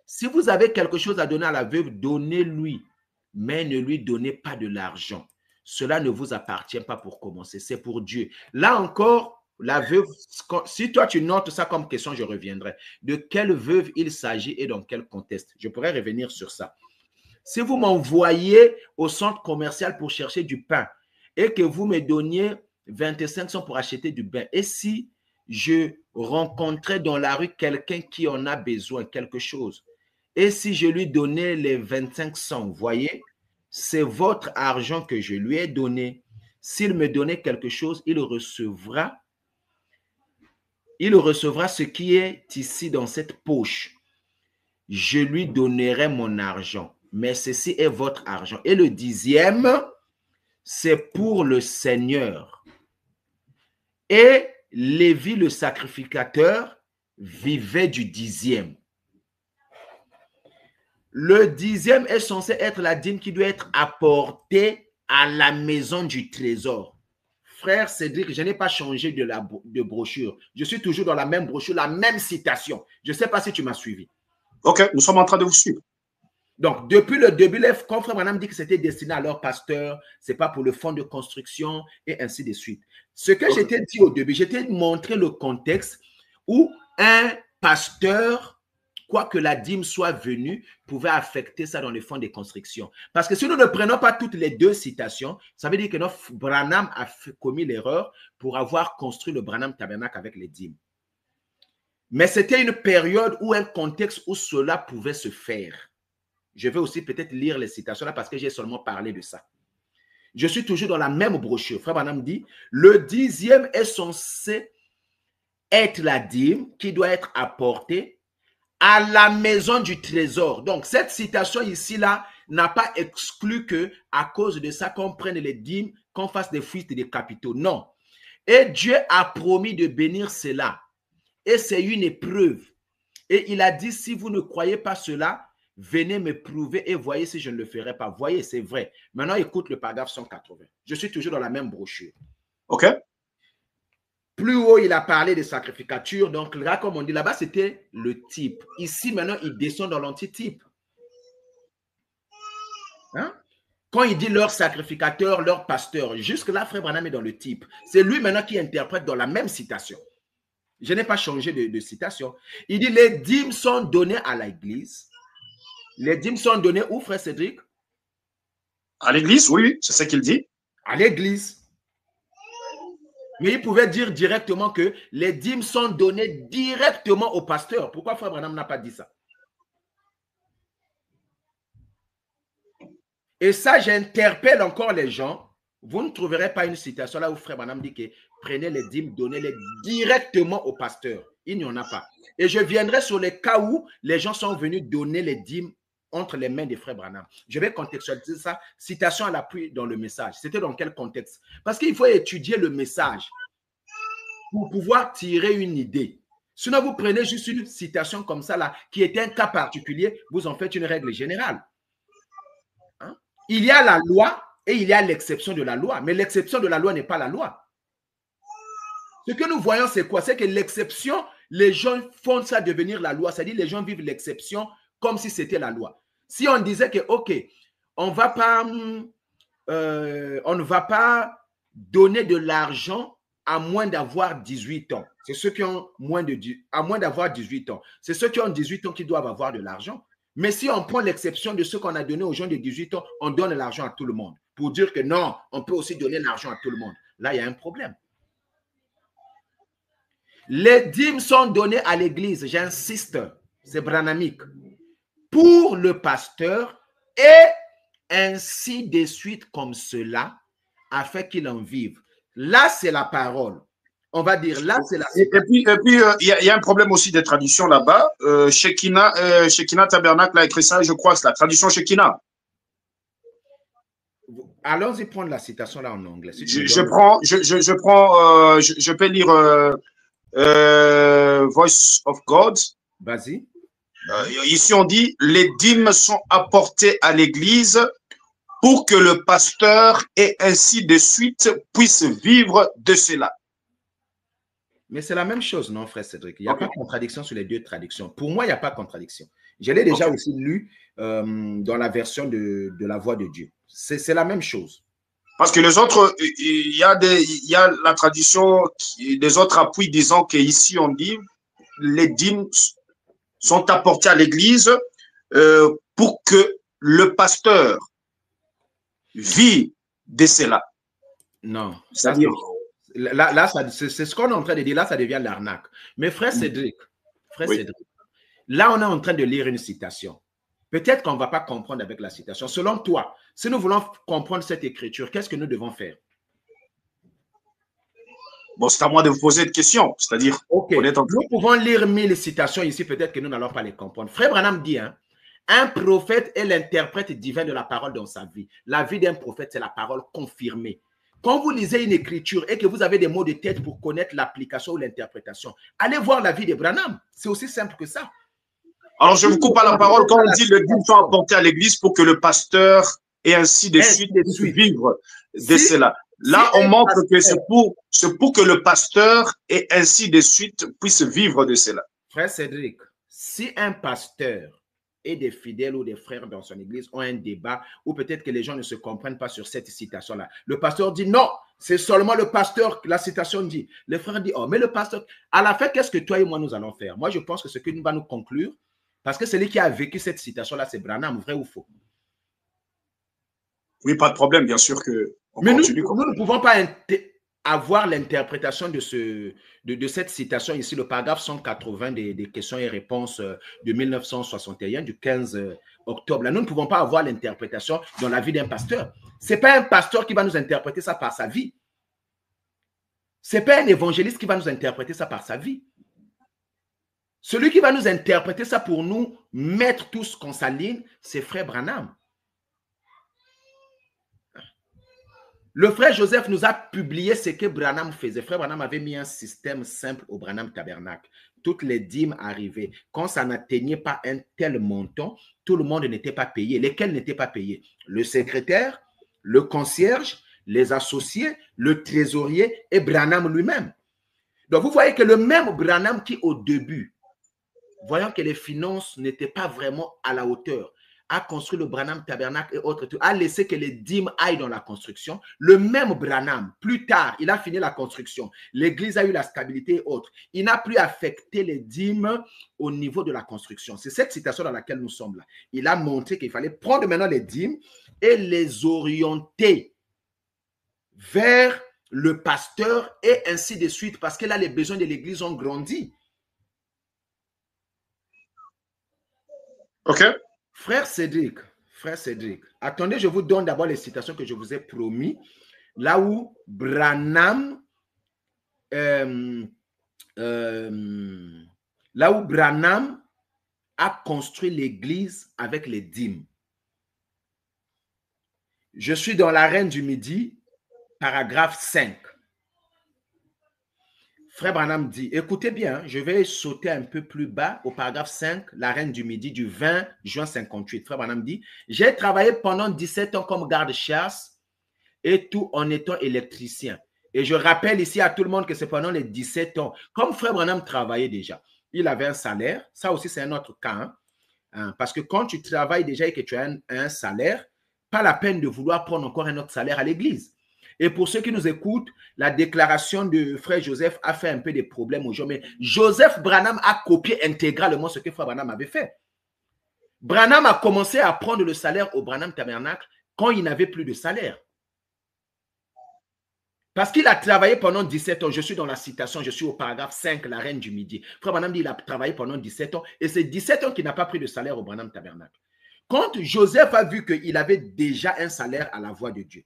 Si vous avez quelque chose à donner à la veuve, donnez-lui, mais ne lui donnez pas de l'argent. Cela ne vous appartient pas pour commencer, c'est pour Dieu. Là encore, la veuve, si toi tu notes ça comme question, je reviendrai. De quelle veuve il s'agit et dans quel contexte? Je pourrais revenir sur ça. Si vous m'envoyez au centre commercial pour chercher du pain et que vous me donniez 25 cents pour acheter du pain, et si je rencontrais dans la rue quelqu'un qui en a besoin, quelque chose, et si je lui donnais les 25 cents, vous voyez, c'est votre argent que je lui ai donné. S'il me donnait quelque chose, il recevra ce qui est ici dans cette poche. Je lui donnerai mon argent, mais ceci est votre argent. Et le 10e, c'est pour le Seigneur. Et Lévi, le sacrificateur, vivait du 10e. Le 10e est censé être la dîme qui doit être apportée à la maison du trésor. Frère Cédric, je n'ai pas changé de brochure. Je suis toujours dans la même brochure, la même citation. Je ne sais pas si tu m'as suivi. Ok, nous sommes en train de vous suivre. Donc, depuis le début, quand Frère Branham dit que c'était destiné à leur pasteur, ce n'est pas pour le fonds de construction et ainsi de suite. Ce que je t'ai dit au début, je t'ai montré le contexte où un pasteur, quoi que la dîme soit venue, pouvait affecter ça dans les fonds de construction. Parce que si nous ne prenons pas toutes les deux citations, ça veut dire que notre Branham a commis l'erreur pour avoir construit le Branham Tabernacle avec les dîmes. Mais c'était une période ou un contexte où cela pouvait se faire. Je vais aussi peut-être lire les citations là parce que j'ai seulement parlé de ça. Je suis toujours dans la même brochure. Frère Branham dit, le 10e est censé être la dîme qui doit être apportée à la maison du trésor. Donc, cette citation ici-là n'a pas exclu que à cause de ça, qu'on prenne les dîmes, qu'on fasse des fuites des capitaux. Non. Et Dieu a promis de bénir cela. Et c'est une épreuve. Et il a dit, si vous ne croyez pas cela, Venez me prouver et voyez si je ne le ferai pas. Voyez, c'est vrai. Maintenant, écoute le paragraphe 180. Je suis toujours dans la même brochure. OK. Plus haut, il a parlé de sacrificature. Donc là, comme on dit là-bas, c'était le type. Ici, maintenant, il descend dans l'antitype. Hein? Quand il dit leur sacrificateur, leur pasteur, jusque-là, Frère Branham est dans le type. C'est lui maintenant qui interprète dans la même citation. Je n'ai pas changé de citation. Il dit, les dîmes sont données à l'église. Les dîmes sont données où, Frère Cédric? À l'église, oui, c'est ce qu'il dit. À l'église. Mais il pouvait dire directement que les dîmes sont données directement au pasteur. Pourquoi Frère Branham n'a pas dit ça? Et ça, j'interpelle encore les gens. Vous ne trouverez pas une citation là où Frère Branham dit que prenez les dîmes, donnez-les directement au pasteur. Il n'y en a pas. Et je viendrai sur les cas où les gens sont venus donner les dîmes entre les mains des Frères Branham. Je vais contextualiser ça. Citation à l'appui dans le message. C'était dans quel contexte? Parce qu'il faut étudier le message pour pouvoir tirer une idée. Sinon, vous prenez juste une citation comme ça là, qui est un cas particulier, vous en faites une règle générale. Hein? Il y a la loi et il y a l'exception de la loi. Mais l'exception de la loi n'est pas la loi. Ce que nous voyons, c'est quoi? C'est que l'exception, les gens font ça devenir la loi. C'est-à-dire les gens vivent l'exception comme si c'était la loi. Si on disait que, OK, on ne va pas donner de l'argent à moins d'avoir 18 ans. C'est ceux qui ont à moins d'avoir 18 ans. C'est ceux qui ont 18 ans qui doivent avoir de l'argent. Mais si on prend l'exception de ce qu'on a donné aux gens de 18 ans, on donne l'argent à tout le monde. Pour dire que non, on peut aussi donner l'argent à tout le monde. Là, il y a un problème. Les dîmes sont données à l'église, j'insiste, c'est branhamique, pour le pasteur et ainsi de suite comme cela, afin qu'il en vive. Là, c'est la parole. On va dire, là, c'est la... Et puis, il y a un problème aussi des traditions là-bas. Shekinah Tabernacle a écrit ça, je crois, c'est la tradition Shekinah. Allons-y prendre la citation là en anglais. Si je peux lire Voice of God. Vas-y. Ici, on dit, les dîmes sont apportées à l'église pour que le pasteur et ainsi de suite puisse vivre de cela. Mais c'est la même chose, non, frère Cédric? Il n'y a pas de contradiction sur les deux traductions. Pour moi, il n'y a pas de contradiction. Je l'ai déjà aussi lu dans la version de la voix de Dieu. C'est la même chose. Parce que les autres, il y a la tradition des autres appuis disant qu'ici, on dit, les dîmes sont apportés à l'église pour que le pasteur vit de cela. Non. C'est-à-dire... Là c'est ce qu'on est en train de dire. Là, ça devient l'arnaque. Mais frère Cédric, Cédric, là, on est en train de lire une citation. Peut-être qu'on ne va pas comprendre avec la citation. Selon toi, si nous voulons comprendre cette écriture, qu'est-ce que nous devons faire? Bon, c'est à moi de vous poser une question. C'est-à-dire, nous pouvons lire 1000 citations ici, peut-être que nous n'allons pas les comprendre. Frère Branham dit, hein, un prophète est l'interprète divin de la parole dans sa vie. La vie d'un prophète, c'est la parole confirmée. Quand vous lisez une écriture et que vous avez des mots de tête pour connaître l'application ou l'interprétation, allez voir la vie de Branham. C'est aussi simple que ça. Alors, je vous coupe à la parole. Quand on dit le dîme sont apportés à l'église pour que le pasteur et ainsi de suite puisse vivre de cela. Là, on montre que c'est pour que le pasteur et ainsi de suite puisse vivre de cela. Frère Cédric, si un pasteur et des fidèles ou des frères dans son église ont un débat ou peut-être que les gens ne se comprennent pas sur cette citation-là, le pasteur dit non, c'est seulement le pasteur que la citation dit. Le frère dit, oh, mais le pasteur, à la fin, qu'est-ce que toi et moi nous allons faire? Moi, je pense que ce qui va nous conclure, parce que celui qui a vécu cette citation-là, c'est Branham, vrai ou faux? Oui, pas de problème, bien sûr que... Mais nous ne pouvons pas avoir l'interprétation de cette citation ici, le paragraphe 180 des questions et réponses de 1961, du 15 octobre. Là, nous ne pouvons pas avoir l'interprétation dans la vie d'un pasteur. Ce n'est pas un pasteur qui va nous interpréter ça par sa vie. Ce n'est pas un évangéliste qui va nous interpréter ça par sa vie. Celui qui va nous interpréter ça pour nous mettre tous qu'on s'aligne, c'est frère Branham. Le frère Joseph nous a publié ce que Branham faisait. Frère Branham avait mis un système simple au Branham Tabernacle. toutes les dîmes arrivaient. Quand ça n'atteignait pas un tel montant, tout le monde n'était pas payé. Lesquels n'étaient pas payés? Le secrétaire, le concierge, les associés, le trésorier et Branham lui-même. Donc, vous voyez que le même Branham qui, au début, voyant que les finances n'étaient pas vraiment à la hauteur, a construit le Branham Tabernacle et autres, a laissé que les dîmes aillent dans la construction. Le même Branham, plus tard, il a fini la construction. L'église a eu la stabilité et autres. Il n'a plus affecté les dîmes au niveau de la construction. C'est cette citation dans laquelle nous sommes là. Il a montré qu'il fallait prendre maintenant les dîmes et les orienter vers le pasteur et ainsi de suite, parce que là, les besoins de l'église ont grandi. OK. Frère Cédric, attendez, je vous donne d'abord les citations que je vous ai promis, là où Branham, a construit l'église avec les dîmes. Je suis dans la Reine du Midi, paragraphe 5. Frère Branham dit, écoutez bien, je vais sauter un peu plus bas au paragraphe 5, la Reine du Midi du 20 juin 58. Frère Branham dit, j'ai travaillé pendant 17 ans comme garde-chasse et tout en étant électricien. Et je rappelle ici à tout le monde que c'est pendant les 17 ans. Comme Frère Branham travaillait déjà, il avait un salaire. Ça aussi, c'est un autre cas. Parce que quand tu travailles déjà et que tu as un salaire, pas la peine de vouloir prendre encore un autre salaire à l'église. Et pour ceux qui nous écoutent, la déclaration de Frère Joseph a fait un peu des problèmes aux gens. Mais Joseph Branham a copié intégralement ce que Frère Branham avait fait. Branham a commencé à prendre le salaire au Branham Tabernacle quand il n'avait plus de salaire. Parce qu'il a travaillé pendant 17 ans. Je suis dans la citation, je suis au paragraphe 5, la Reine du Midi. Frère Branham dit qu'il a travaillé pendant 17 ans et c'est 17 ans qu'il n'a pas pris de salaire au Branham Tabernacle. Quand Joseph a vu qu'il avait déjà un salaire à la voix de Dieu,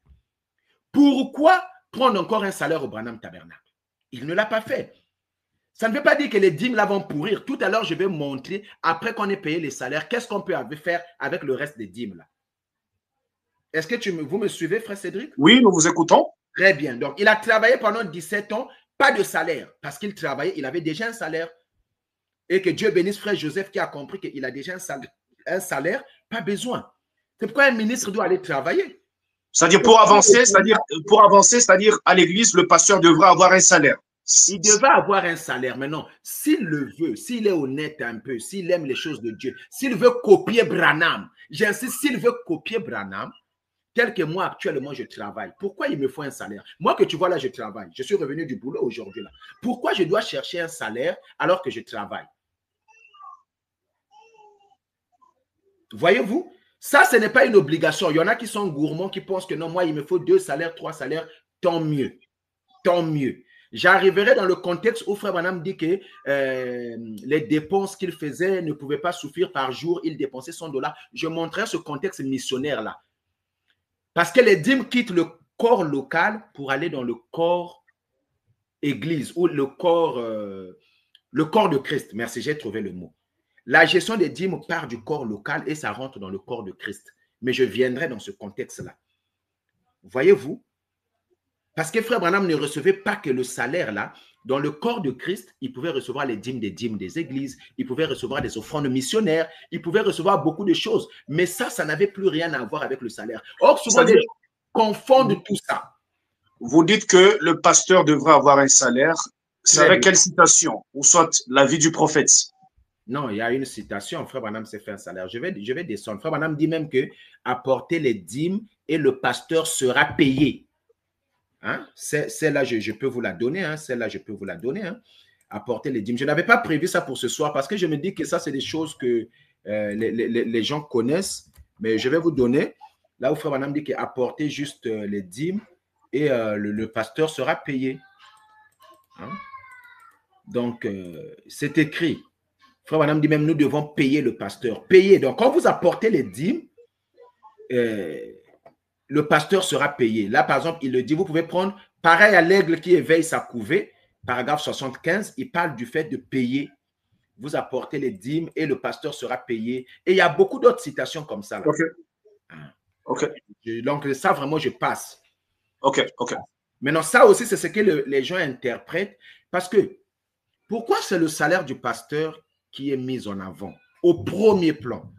pourquoi prendre encore un salaire au Branham Tabernacle? Il ne l'a pas fait. Ça ne veut pas dire que les dîmes là vont pourrir. Tout à l'heure, je vais montrer, après qu'on ait payé les salaires, qu'est-ce qu'on peut faire avec le reste des dîmes là. Est-ce que vous me suivez, Frère Cédric? Oui, nous vous écoutons. Très bien. Donc, il a travaillé pendant 17 ans, pas de salaire, parce qu'il travaillait, il avait déjà un salaire. Et que Dieu bénisse Frère Joseph qui a compris qu'il a déjà un salaire, pas besoin. C'est pourquoi un ministre doit aller travailler. C'est-à-dire pour avancer, c'est-à-dire à l'église, le pasteur devrait avoir un salaire. Il devait avoir un salaire. Maintenant, s'il le veut, s'il est honnête un peu, s'il aime les choses de Dieu, s'il veut copier Branham, j'insiste, s'il veut copier Branham, tel que moi actuellement je travaille, pourquoi il me faut un salaire? Moi que tu vois là, je travaille. Je suis revenu du boulot aujourd'hui là. Pourquoi je dois chercher un salaire alors que je travaille? Voyez-vous? Ça, ce n'est pas une obligation. Il y en a qui sont gourmands, qui pensent que non, moi, il me faut 2 salaires, 3 salaires. Tant mieux. Tant mieux. J'arriverai dans le contexte où Frère Branham dit que les dépenses qu'il faisait ne pouvaient pas suffire par jour. Il dépensait $100. Je montrerai ce contexte missionnaire-là. Parce que les dîmes quittent le corps local pour aller dans le corps église ou le corps de Christ. Merci, j'ai trouvé le mot. La gestion des dîmes part du corps local et ça rentre dans le corps de Christ. Mais je viendrai dans ce contexte-là. Voyez-vous? Parce que Frère Branham ne recevait pas que le salaire là. Dans le corps de Christ, il pouvait recevoir les dîmes des églises, il pouvait recevoir des offrandes missionnaires, il pouvait recevoir beaucoup de choses. Mais ça n'avait plus rien à voir avec le salaire. Or, souvent, les gens confondent tout ça. Vous dites que le pasteur devrait avoir un salaire. C'est avec quelle citation? Ou soit la vie du prophète? Non, il y a une citation. Frère Branham s'est fait un salaire. Je vais descendre. Frère Branham dit même que apporter les dîmes et le pasteur sera payé. Hein? Celle-là, je peux vous la donner. Hein? Celle-là, je peux vous la donner. Hein? Apporter les dîmes. Je n'avais pas prévu ça pour ce soir parce que je me dis que ça, c'est des choses que les gens connaissent. Mais je vais vous donner. Là où Frère Branham dit qu'apporter juste les dîmes et le pasteur sera payé. Hein? Donc, c'est écrit. Frère Branham dit même, nous devons payer le pasteur. Payer. Donc, quand vous apportez les dîmes, le pasteur sera payé. Là, par exemple, il le dit, vous pouvez prendre, pareil à l'aigle qui éveille sa couvée, paragraphe 75, il parle du fait de payer. Vous apportez les dîmes et le pasteur sera payé. Et il y a beaucoup d'autres citations comme ça. Là. OK. OK. Donc, ça, vraiment, je passe. OK. OK. Maintenant, ça aussi, c'est ce que les gens interprètent parce que Pourquoi c'est le salaire du pasteur qui est mis en avant, au premier plan?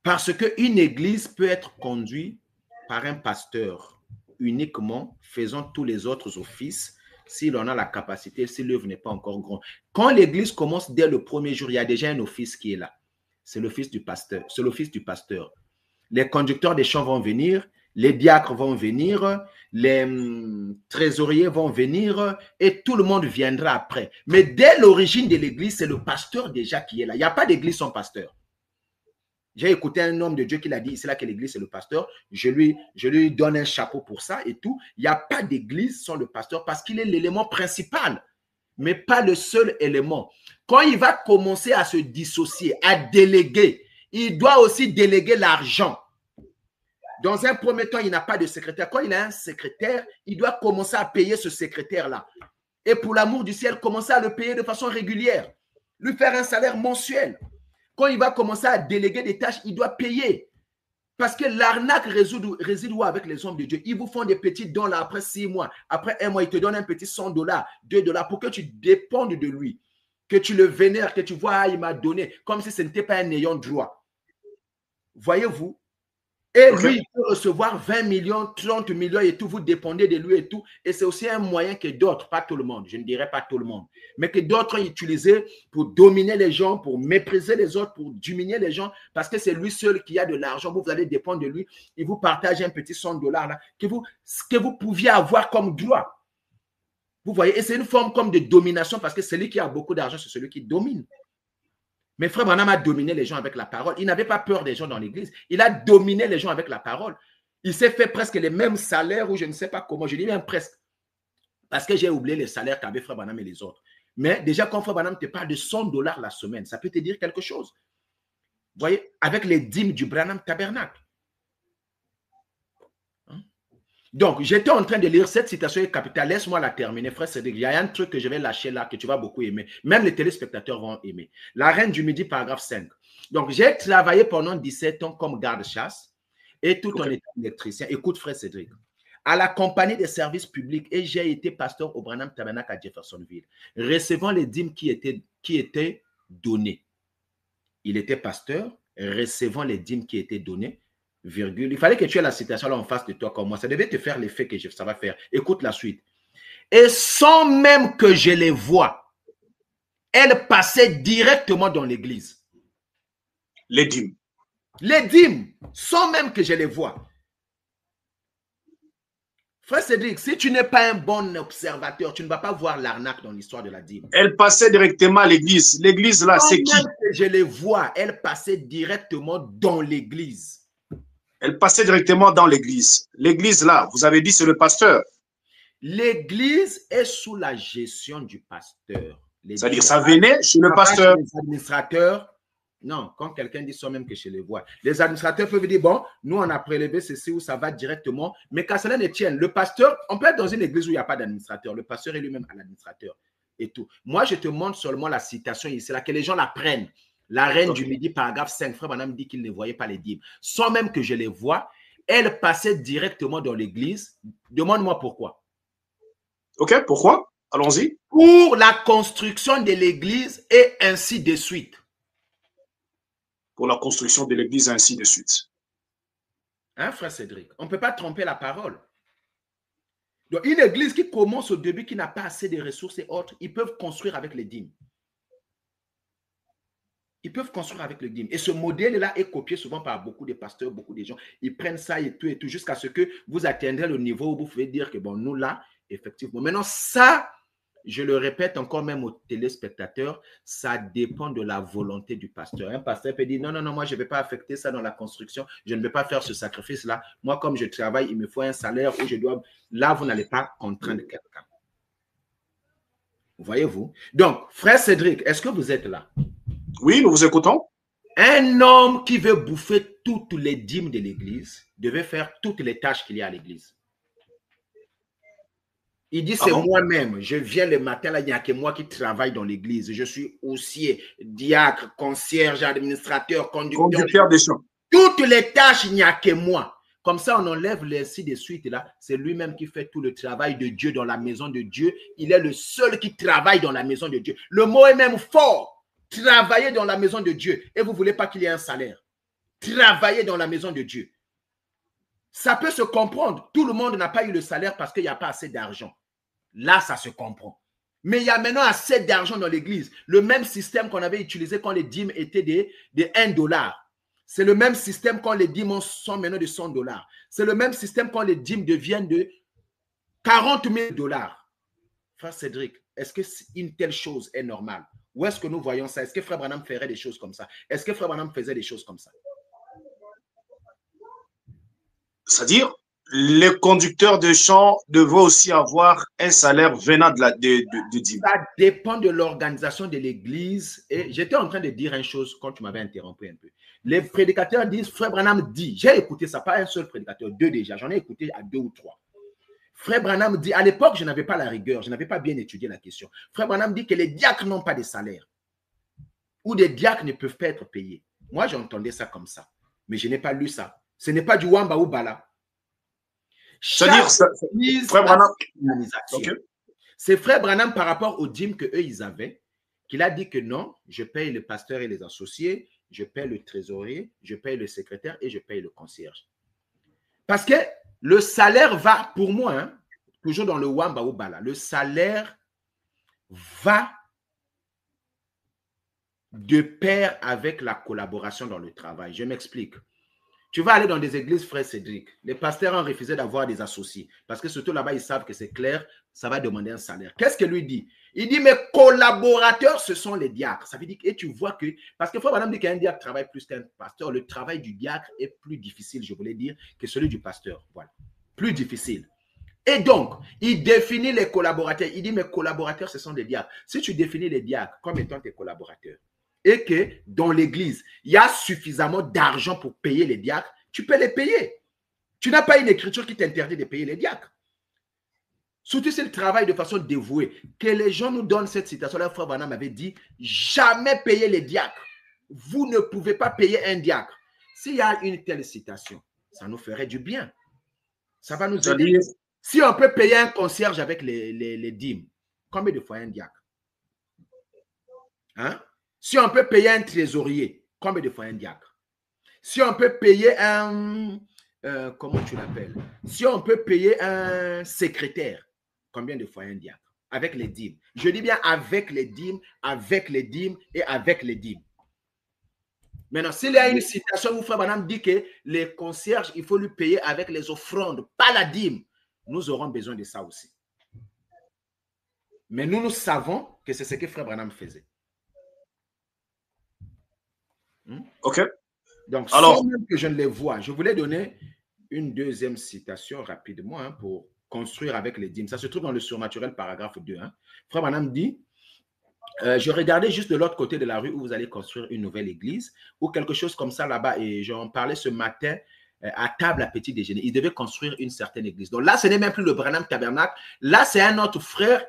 Parce qu'une église peut être conduite par un pasteur uniquement, faisant tous les autres offices, s'il en a la capacité, si l'œuvre n'est pas encore grande. Quand l'église commence dès le premier jour, il y a déjà un office qui est là. C'est l'office du pasteur. C'est l'office du pasteur. Les conducteurs des chants vont venir, les diacres vont venir, les trésoriers vont venir et tout le monde viendra après. Mais dès l'origine de l'église, c'est le pasteur déjà qui est là. Il n'y a pas d'église sans pasteur. J'ai écouté un homme de Dieu qui l'a dit, c'est là que l'église, c'est le pasteur. Je lui donne un chapeau pour ça et tout. Il n'y a pas d'église sans le pasteur parce qu'il est l'élément principal, mais pas le seul élément. Quand il va commencer à se dissocier, à déléguer, il doit aussi déléguer l'argent. Dans un premier temps, il n'a pas de secrétaire. Quand il a un secrétaire, il doit commencer à payer ce secrétaire-là. Et pour l'amour du ciel, commencer à le payer de façon régulière. Lui faire un salaire mensuel. Quand il va commencer à déléguer des tâches, il doit payer. Parce que l'arnaque réside où avec les hommes de Dieu? Ils vous font des petits dons là après 6 mois. Après 1 mois, ils te donnent un petit $100, $2 pour que tu dépendes de lui. Que tu le vénères, que tu vois, ah, il m'a donné. Comme si ce n'était pas un ayant droit. Voyez-vous? Et lui, il peut recevoir 20 millions, 30 millions et tout, vous dépendez de lui et tout. Et c'est aussi un moyen que d'autres, pas tout le monde, je ne dirais pas tout le monde, mais que d'autres ont utilisé pour dominer les gens, pour mépriser les autres, pour diminuer les gens, parce que c'est lui seul qui a de l'argent. Vous allez dépendre de lui. Il vous partage un petit $100 là, que vous pouviez avoir comme droit. Vous voyez, et c'est une forme comme de domination parce que celui qui a beaucoup d'argent, c'est celui qui domine. Mais Frère Branham a dominé les gens avec la parole. Il n'avait pas peur des gens dans l'église. Il a dominé les gens avec la parole. Il s'est fait presque les mêmes salaires ou je ne sais pas comment. Je dis même presque. Parce que j'ai oublié les salaires qu'avaient Frère Branham et les autres. Mais déjà, quand Frère Branham te parle de $100 la semaine, ça peut te dire quelque chose. Vous voyez, avec les dîmes du Branham Tabernacle. Donc, j'étais en train de lire cette citation capitale. Laisse-moi la terminer, frère Cédric. Il y a un truc que je vais lâcher là que tu vas beaucoup aimer. Même les téléspectateurs vont aimer. La Reine du Midi, paragraphe 5. Donc, j'ai travaillé pendant 17 ans comme garde-chasse et tout en étant électricien. Écoute, frère Cédric. À la compagnie des services publics et j'ai été pasteur au Branham Tabernacle à Jeffersonville, recevant les dîmes qui étaient données. Il était pasteur, recevant les dîmes qui étaient données. Virgule. Il fallait que tu aies la citation là en face de toi comme moi. Ça devait te faire l'effet que ça va faire. Écoute la suite. Et sans même que je les voie, elles passaient directement dans l'église. Les dîmes. Les dîmes, sans même que je les voie. Frère Cédric, si tu n'es pas un bon observateur, tu ne vas pas voir l'arnaque dans l'histoire de la dîme. Elles passaient directement à l'église. L'église là, c'est qui? Sans même que je les vois, elles passaient directement dans l'église. Elle passait directement dans l'église. L'église, là, vous avez dit, c'est le pasteur. L'église est sous la gestion du pasteur. C'est-à-dire, ça venait chez le pasteur. Les administrateurs, non, quand quelqu'un dit soi-même que je les vois, les administrateurs peuvent dire, bon, nous, on a prélevé ceci où ça va directement, mais qu'à cela ne tienne, le pasteur, on peut être dans une église où il n'y a pas d'administrateur, le pasteur est lui-même un administrateur et tout. Moi, je te montre seulement la citation ici, là, que les gens la prennent. La Reine du Midi, paragraphe 5, Frère Branham dit qu'il ne voyait pas les dîmes. Sans même que je les vois, elles passaient directement dans l'église. Demande-moi pourquoi. Ok, pourquoi? Allons-y. Pour la construction de l'église et ainsi de suite. Pour la construction de l'église et ainsi de suite. Hein, Frère Cédric? On ne peut pas tromper la parole. Donc, une église qui commence au début, qui n'a pas assez de ressources et autres, ils peuvent construire avec les dîmes. Ils peuvent construire avec le dîme. Et ce modèle-là est copié souvent par beaucoup de pasteurs, beaucoup de gens. Ils prennent ça et tout, jusqu'à ce que vous atteindrez le niveau où vous pouvez dire que, bon, nous, là, effectivement. Maintenant, ça, je le répète encore même aux téléspectateurs, ça dépend de la volonté du pasteur. Un pasteur peut dire, non, non, non, moi, je ne vais pas affecter ça dans la construction. Je ne vais pas faire ce sacrifice-là. Moi, comme je travaille, il me faut un salaire où je dois... Là, vous n'allez pas contraindre quelqu'un. Voyez-vous? Donc, frère Cédric, est-ce que vous êtes là? Oui, nous vous écoutons. Un homme qui veut bouffer toutes les dîmes de l'église devait faire toutes les tâches qu'il y a à l'église. Il dit, c'est moi-même, je viens le matin, là, il n'y a que moi qui travaille dans l'église. Je suis houssier, diacre, concierge, administrateur, conducteur des chants. Toutes les tâches, il n'y a que moi. Comme ça, on enlève les ainsi de suite là. C'est lui-même qui fait tout le travail de Dieu dans la maison de Dieu. Il est le seul qui travaille dans la maison de Dieu. Le mot est même fort. Travailler dans la maison de Dieu. Et vous ne voulez pas qu'il y ait un salaire. Travailler dans la maison de Dieu. Ça peut se comprendre. Tout le monde n'a pas eu le salaire parce qu'il n'y a pas assez d'argent. Là, ça se comprend. Mais il y a maintenant assez d'argent dans l'église. Le même système qu'on avait utilisé quand les dîmes étaient de 1 $. C'est le même système quand les dîmes sont maintenant de 100 $. C'est le même système quand les dîmes deviennent de 40 000 $. Frère Cédric, est-ce qu'une telle chose est normale? Où est-ce que nous voyons ça? Est-ce que Frère Branham ferait des choses comme ça? Est-ce que Frère Branham faisait des choses comme ça? C'est-à-dire, les conducteurs de chant devaient aussi avoir un salaire venant de dîmes. Ça dépend de l'organisation de l'église. Et j'étais en train de dire une chose quand tu m'avais interrompu un peu. Les prédicateurs disent, Frère Branham dit, j'ai écouté ça, pas un seul prédicateur, 2 déjà, j'en ai écouté à 2 ou 3. Frère Branham dit, à l'époque, je n'avais pas la rigueur, je n'avais pas bien étudié la question. Frère Branham dit que les diacres n'ont pas de salaire. Ou des diacres ne peuvent pas être payés. Moi, j'entendais ça comme ça. Mais je n'ai pas lu ça. Ce n'est pas du Wamba ou Bala. C'est-à-dire, Frère Branham. Okay. C'est Frère Branham par rapport aux dîmes qu'eux, ils avaient, qu'il a dit que non, je paye le pasteur et les associés, je paye le trésorier, je paye le secrétaire et je paye le concierge. Parce que le salaire va, pour moi, hein, toujours dans le Wamba ou Bala, le salaire va de pair avec la collaboration dans le travail. Je m'explique. Tu vas aller dans des églises, Frère Cédric. Les pasteurs ont refusé d'avoir des associés. Parce que surtout là-bas, ils savent que c'est clair, ça va demander un salaire. Qu'est-ce que lui dit? Il dit, mes collaborateurs, ce sont les diacres. Ça veut dire que tu vois que, parce que Frère Branham dit qu'un diacre travaille plus qu'un pasteur. Le travail du diacre est plus difficile, je voulais dire, que celui du pasteur. Voilà. Plus difficile. Et donc, il définit les collaborateurs. Il dit, mes collaborateurs, ce sont des diacres. Si tu définis les diacres comme étant tes collaborateurs, et que dans l'église, il y a suffisamment d'argent pour payer les diacres, tu peux les payer. Tu n'as pas une écriture qui t'interdit de payer les diacres. Surtout s'ils travaillent de façon dévouée. Que les gens nous donnent cette citation-là, Frère Branham avait dit, jamais payer les diacres. Vous ne pouvez pas payer un diacre. S'il y a une telle citation, ça nous ferait du bien. Ça va nous aider. Si on peut payer un concierge avec les dîmes, combien de fois un diacre? Hein? Si on peut payer un trésorier, combien de fois un diacre? Si on peut payer un, comment tu l'appelles? Si on peut payer un secrétaire, combien de fois un diacre? Avec les dîmes. Je dis bien avec les dîmes et avec les dîmes. Maintenant, s'il y a une citation où Frère Branham dit que les concierges, il faut lui payer avec les offrandes, pas la dîme, nous aurons besoin de ça aussi. Mais nous savons que c'est ce que Frère Branham faisait. OK. Donc, sans même que je ne les vois, je voulais donner une deuxième citation rapidement hein, pour construire avec les dîmes. Ça se trouve dans le surnaturel, paragraphe 2. Hein. Frère Branham dit, je regardais juste de l'autre côté de la rue où vous allez construire une nouvelle église ou quelque chose comme ça là-bas. Et j'en parlais ce matin à table à petit déjeuner. Ils devaient construire une certaine église. Donc là, ce n'est même plus le Branham Tabernacle. Là, c'est un autre frère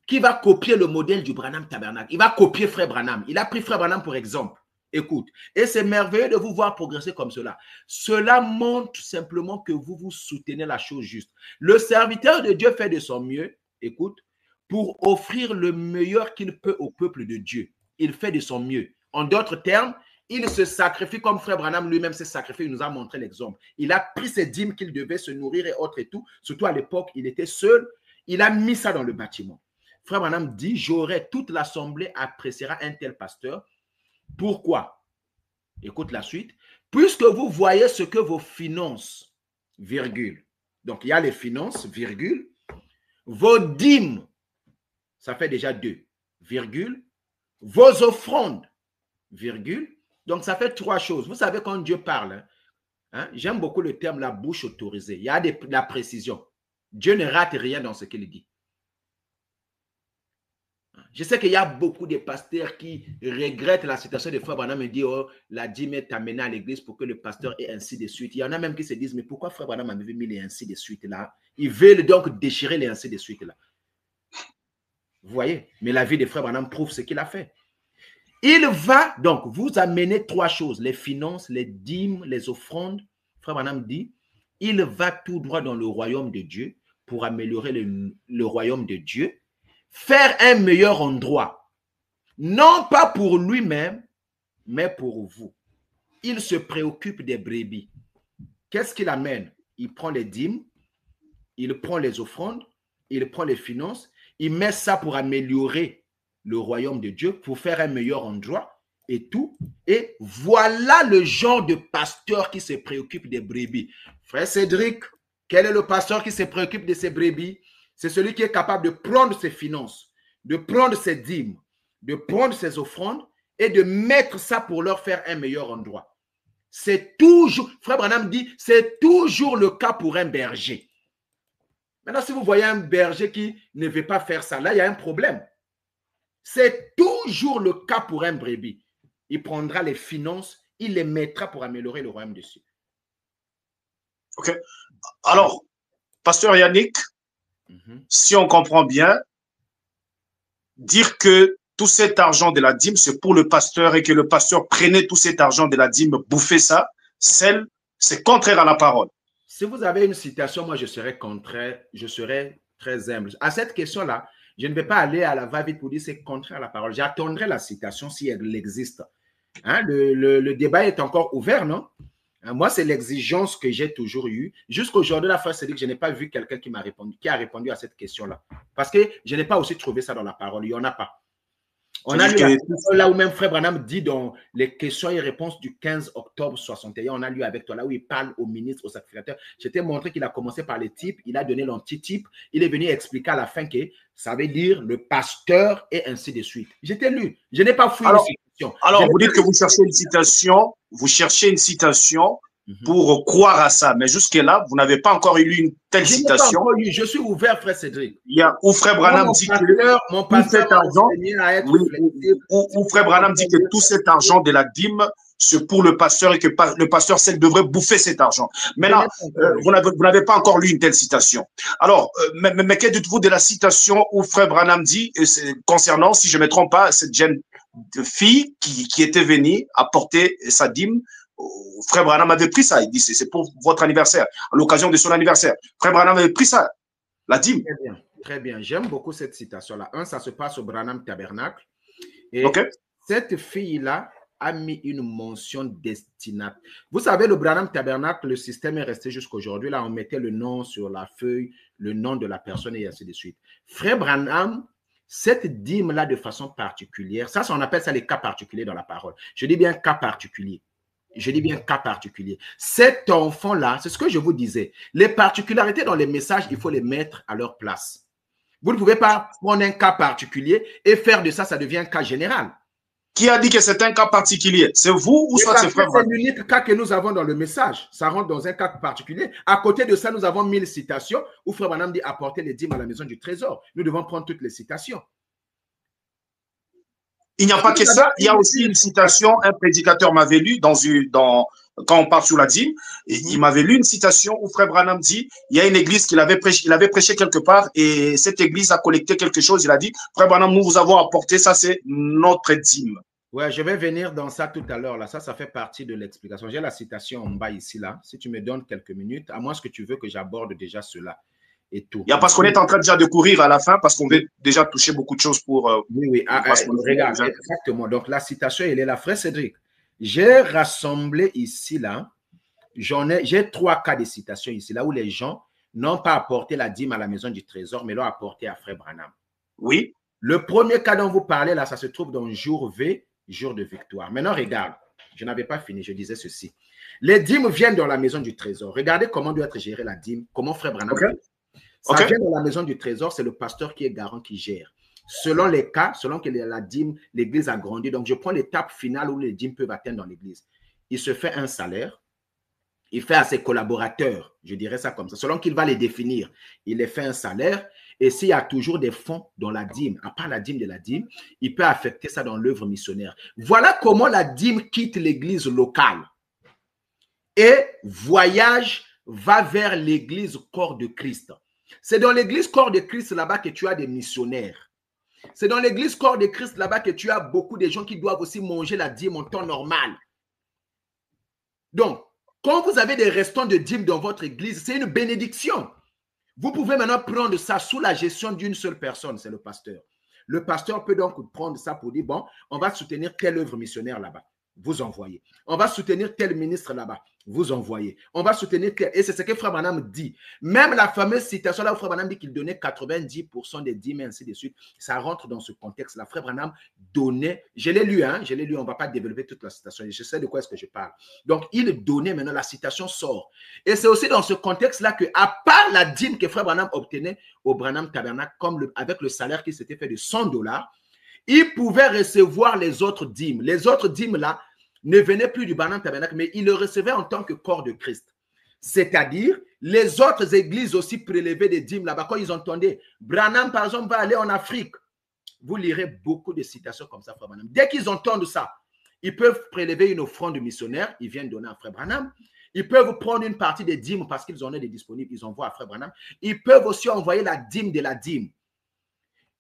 qui va copier le modèle du Branham Tabernacle. Il va copier Frère Branham. Il a pris Frère Branham pour exemple. Écoute, et c'est merveilleux de vous voir progresser comme cela. Cela montre simplement que vous soutenez la chose juste. Le serviteur de Dieu fait de son mieux, écoute, pour offrir le meilleur qu'il peut au peuple de Dieu. Il fait de son mieux. En d'autres termes, il se sacrifie comme Frère Branham lui-même s'est sacrifié. Il nous a montré l'exemple. Il a pris ses dîmes qu'il devait se nourrir et autres et tout. Surtout à l'époque, il était seul. Il a mis ça dans le bâtiment. Frère Branham dit, j'aurai toute l'assemblée appréciera un tel pasteur. Pourquoi? Écoute la suite. Puisque vous voyez ce que vos finances, virgule. Donc, il y a les finances, virgule. Vos dîmes, ça fait déjà 2, virgule. Vos offrandes, virgule. Donc, ça fait 3 choses. Vous savez, quand Dieu parle, hein, j'aime beaucoup le terme la bouche autorisée. Il y a de la précision. Dieu ne rate rien dans ce qu'il dit. Je sais qu'il y a beaucoup de pasteurs qui regrettent la citation de Frère Branham et disent oh, la dîme est amenée à l'église pour que le pasteur ait ainsi de suite. Il y en a même qui se disent mais pourquoi Frère Branham avait mis les ainsi de suite là? Ils veulent donc déchirer les ainsi de suite là. Vous voyez? Mais la vie de Frère Branham prouve ce qu'il a fait. Il va donc vous amener 3 choses, les finances, les dîmes, les offrandes. Frère Branham dit il va tout droit dans le royaume de Dieu pour améliorer le royaume de Dieu, faire un meilleur endroit, non pas pour lui-même, mais pour vous. Il se préoccupe des brebis. Qu'est-ce qu'il amène? Il prend les dîmes, il prend les offrandes, il prend les finances, il met ça pour améliorer le royaume de Dieu, pour faire un meilleur endroit et tout. Et voilà le genre de pasteur qui se préoccupe des brebis. Frère Cédric, quel est le pasteur qui se préoccupe de ses brebis? C'est celui qui est capable de prendre ses finances, de prendre ses dîmes, de prendre ses offrandes et de mettre ça pour leur faire un meilleur endroit. C'est toujours, Frère Branham dit, c'est toujours le cas pour un berger. Maintenant, si vous voyez un berger qui ne veut pas faire ça, là, il y a un problème. C'est toujours le cas pour un brebis. Il prendra les finances, il les mettra pour améliorer le royaume de Dieu. OK. Alors, pasteur Yannick, si on comprend bien, dire que tout cet argent de la dîme, c'est pour le pasteur et que le pasteur prenait tout cet argent de la dîme, bouffait ça, c'est contraire à la parole. Si vous avez une citation, moi, je serais contraire, je serais très humble. À cette question-là, je ne vais pas aller à la va-vite pour dire c'est contraire à la parole. J'attendrai la citation si elle existe. Hein, le débat est encore ouvert, non? Moi, c'est l'exigence que j'ai toujours eue. Jusqu'aujourd'hui, la fois, c'est que je n'ai pas vu quelqu'un qui m'a répondu, qui a répondu à cette question-là. Parce que je n'ai pas aussi trouvé ça dans la parole. Il n'y en a pas. On a lu là où même Frère Branham dit dans les questions et réponses du 15 octobre 61, on a lu avec toi là où il parle au ministre, au sacrificateur. Je t'ai montré qu'il a commencé par les types, il a donné l'antitype, il est venu expliquer à la fin que ça veut dire le pasteur et ainsi de suite. J'étais lu, je n'ai pas fouillé une citation. Alors, vous dites que vous cherchez une citation, pour croire à ça. Mais jusque-là, vous n'avez pas encore lu une telle citation. Je suis ouvert, frère Cédric. Il y a où Frère Branham dit que tout cet argent, où Frère Branham dit que tout cet argent de la dîme, c'est pour le pasteur et que le pasteur seul devrait bouffer cet argent. Maintenant, vous n'avez pas encore lu une telle citation. Alors, mais que dites-vous de la citation où Frère Branham dit, concernant, si je ne me trompe pas, cette jeune fille qui était venue apporter sa dîme? Frère Branham avait pris ça. Il dit, c'est pour votre anniversaire, à l'occasion de son anniversaire. Frère Branham avait pris ça, la dîme. Très bien, très bien. J'aime beaucoup cette citation-là. Ça se passe au Branham Tabernacle. Et cette fille-là a mis une mention destinate. Vous savez, le Branham Tabernacle, le système est resté jusqu'aujourd'hui. Là, on mettait le nom sur la feuille, le nom de la personne et ainsi de suite. Frère Branham, cette dîme-là de façon particulière, ça, on appelle ça les cas particuliers dans la parole. Je dis bien cas particulier. Je dis bien cas particulier. Cet enfant-là, c'est ce que je vous disais. Les particularités dans les messages, il faut les mettre à leur place. Vous ne pouvez pas prendre un cas particulier et faire de ça, ça devient un cas général. Qui a dit que c'est un cas particulier? C'est vous ou soit c'est Frère Branham? C'est l'unique cas que nous avons dans le message. Ça rentre dans un cas particulier. À côté de ça, nous avons 1000 citations où Frère Branham dit apporter les dîmes à la maison du trésor. Nous devons prendre toutes les citations. Il n'y a pas que ça, il y a aussi une citation, un prédicateur m'avait lu quand on parle sur la dîme, il m'avait lu une citation où Frère Branham dit, il y a une église qu'il avait prêché quelque part et cette église a collecté quelque chose, il a dit, Frère Branham, nous vous avons apporté, ça c'est notre dîme. Ouais, je vais venir dans ça tout à l'heure, là, ça fait partie de l'explication. J'ai la citation en bas ici, là, si tu me donnes quelques minutes, à moins que tu veux que j'aborde déjà cela. Et tout. Il y a parce qu'on est en train déjà de courir à la fin, parce qu'on veut déjà toucher beaucoup de choses pour... oui. Regarde, exactement. Donc, la citation, elle est là. Frère Cédric, j'ai rassemblé ici, là, j'ai 3 cas de citation ici, là, où les gens n'ont pas apporté la dîme à la maison du trésor, mais l'ont apporté à Frère Branham. Oui. Le premier cas dont vous parlez, là, ça se trouve dans jour V, jour de victoire. Maintenant, regarde, je n'avais pas fini, je disais ceci. Les dîmes viennent dans la maison du trésor. Regardez comment doit être gérée la dîme, comment Frère Branham... Ça vient dans la maison du trésor, c'est le pasteur qui est garant, qui gère. Selon les cas, selon que la dîme, l'église a grandi. Donc, je prends l'étape finale où les dîmes peuvent atteindre dans l'église. Il se fait un salaire. Il fait à ses collaborateurs, je dirais ça comme ça, selon qu'il va les définir. Il les fait un salaire. Et s'il y a toujours des fonds dans la dîme, à part la dîme de la dîme, il peut affecter ça dans l'œuvre missionnaire. Voilà comment la dîme quitte l'église locale et voyage, va vers l'église corps de Christ. C'est dans l'église corps de Christ là-bas que tu as des missionnaires. C'est dans l'église corps de Christ là-bas que tu as beaucoup de gens qui doivent aussi manger la dîme en temps normal. Donc, Quand vous avez des restants de dîmes dans votre église, c'est une bénédiction. Vous pouvez maintenant prendre ça sous la gestion d'une seule personne, c'est le pasteur. Le pasteur peut donc prendre ça pour dire, bon, on va soutenir telle œuvre missionnaire là-bas. Vous envoyez. On va soutenir tel ministre là-bas. Vous envoyez. On va soutenir tel. Et c'est ce que Frère Branham dit. Même la fameuse citation là où Frère Branham dit qu'il donnait 90% des dîmes et ainsi de suite, ça rentre dans ce contexte-là. Frère Branham donnait, je l'ai lu, on ne va pas développer toute la citation, je sais de quoi est-ce que je parle. Donc, il donnait, maintenant la citation sort. Et c'est aussi dans ce contexte-là que, à part la dîme que Frère Branham obtenait au Branham Tabernacle, avec le salaire qui s'était fait de $100, il pouvait recevoir les autres dîmes. Les autres dîmes-là ne venaient plus du Branham Tabernacle, mais il le recevait en tant que corps de Christ. C'est-à-dire, les autres églises aussi prélevaient des dîmes là-bas. Quand ils entendaient, Branham, par exemple, va aller en Afrique. Vous lirez beaucoup de citations comme ça, Frère Branham. Dès qu'ils entendent ça, ils peuvent prélever une offrande missionnaire, ils viennent donner à Frère Branham. Ils peuvent prendre une partie des dîmes parce qu'ils en ont des disponibles, ils envoient à Frère Branham. Ils peuvent aussi envoyer la dîme de la dîme.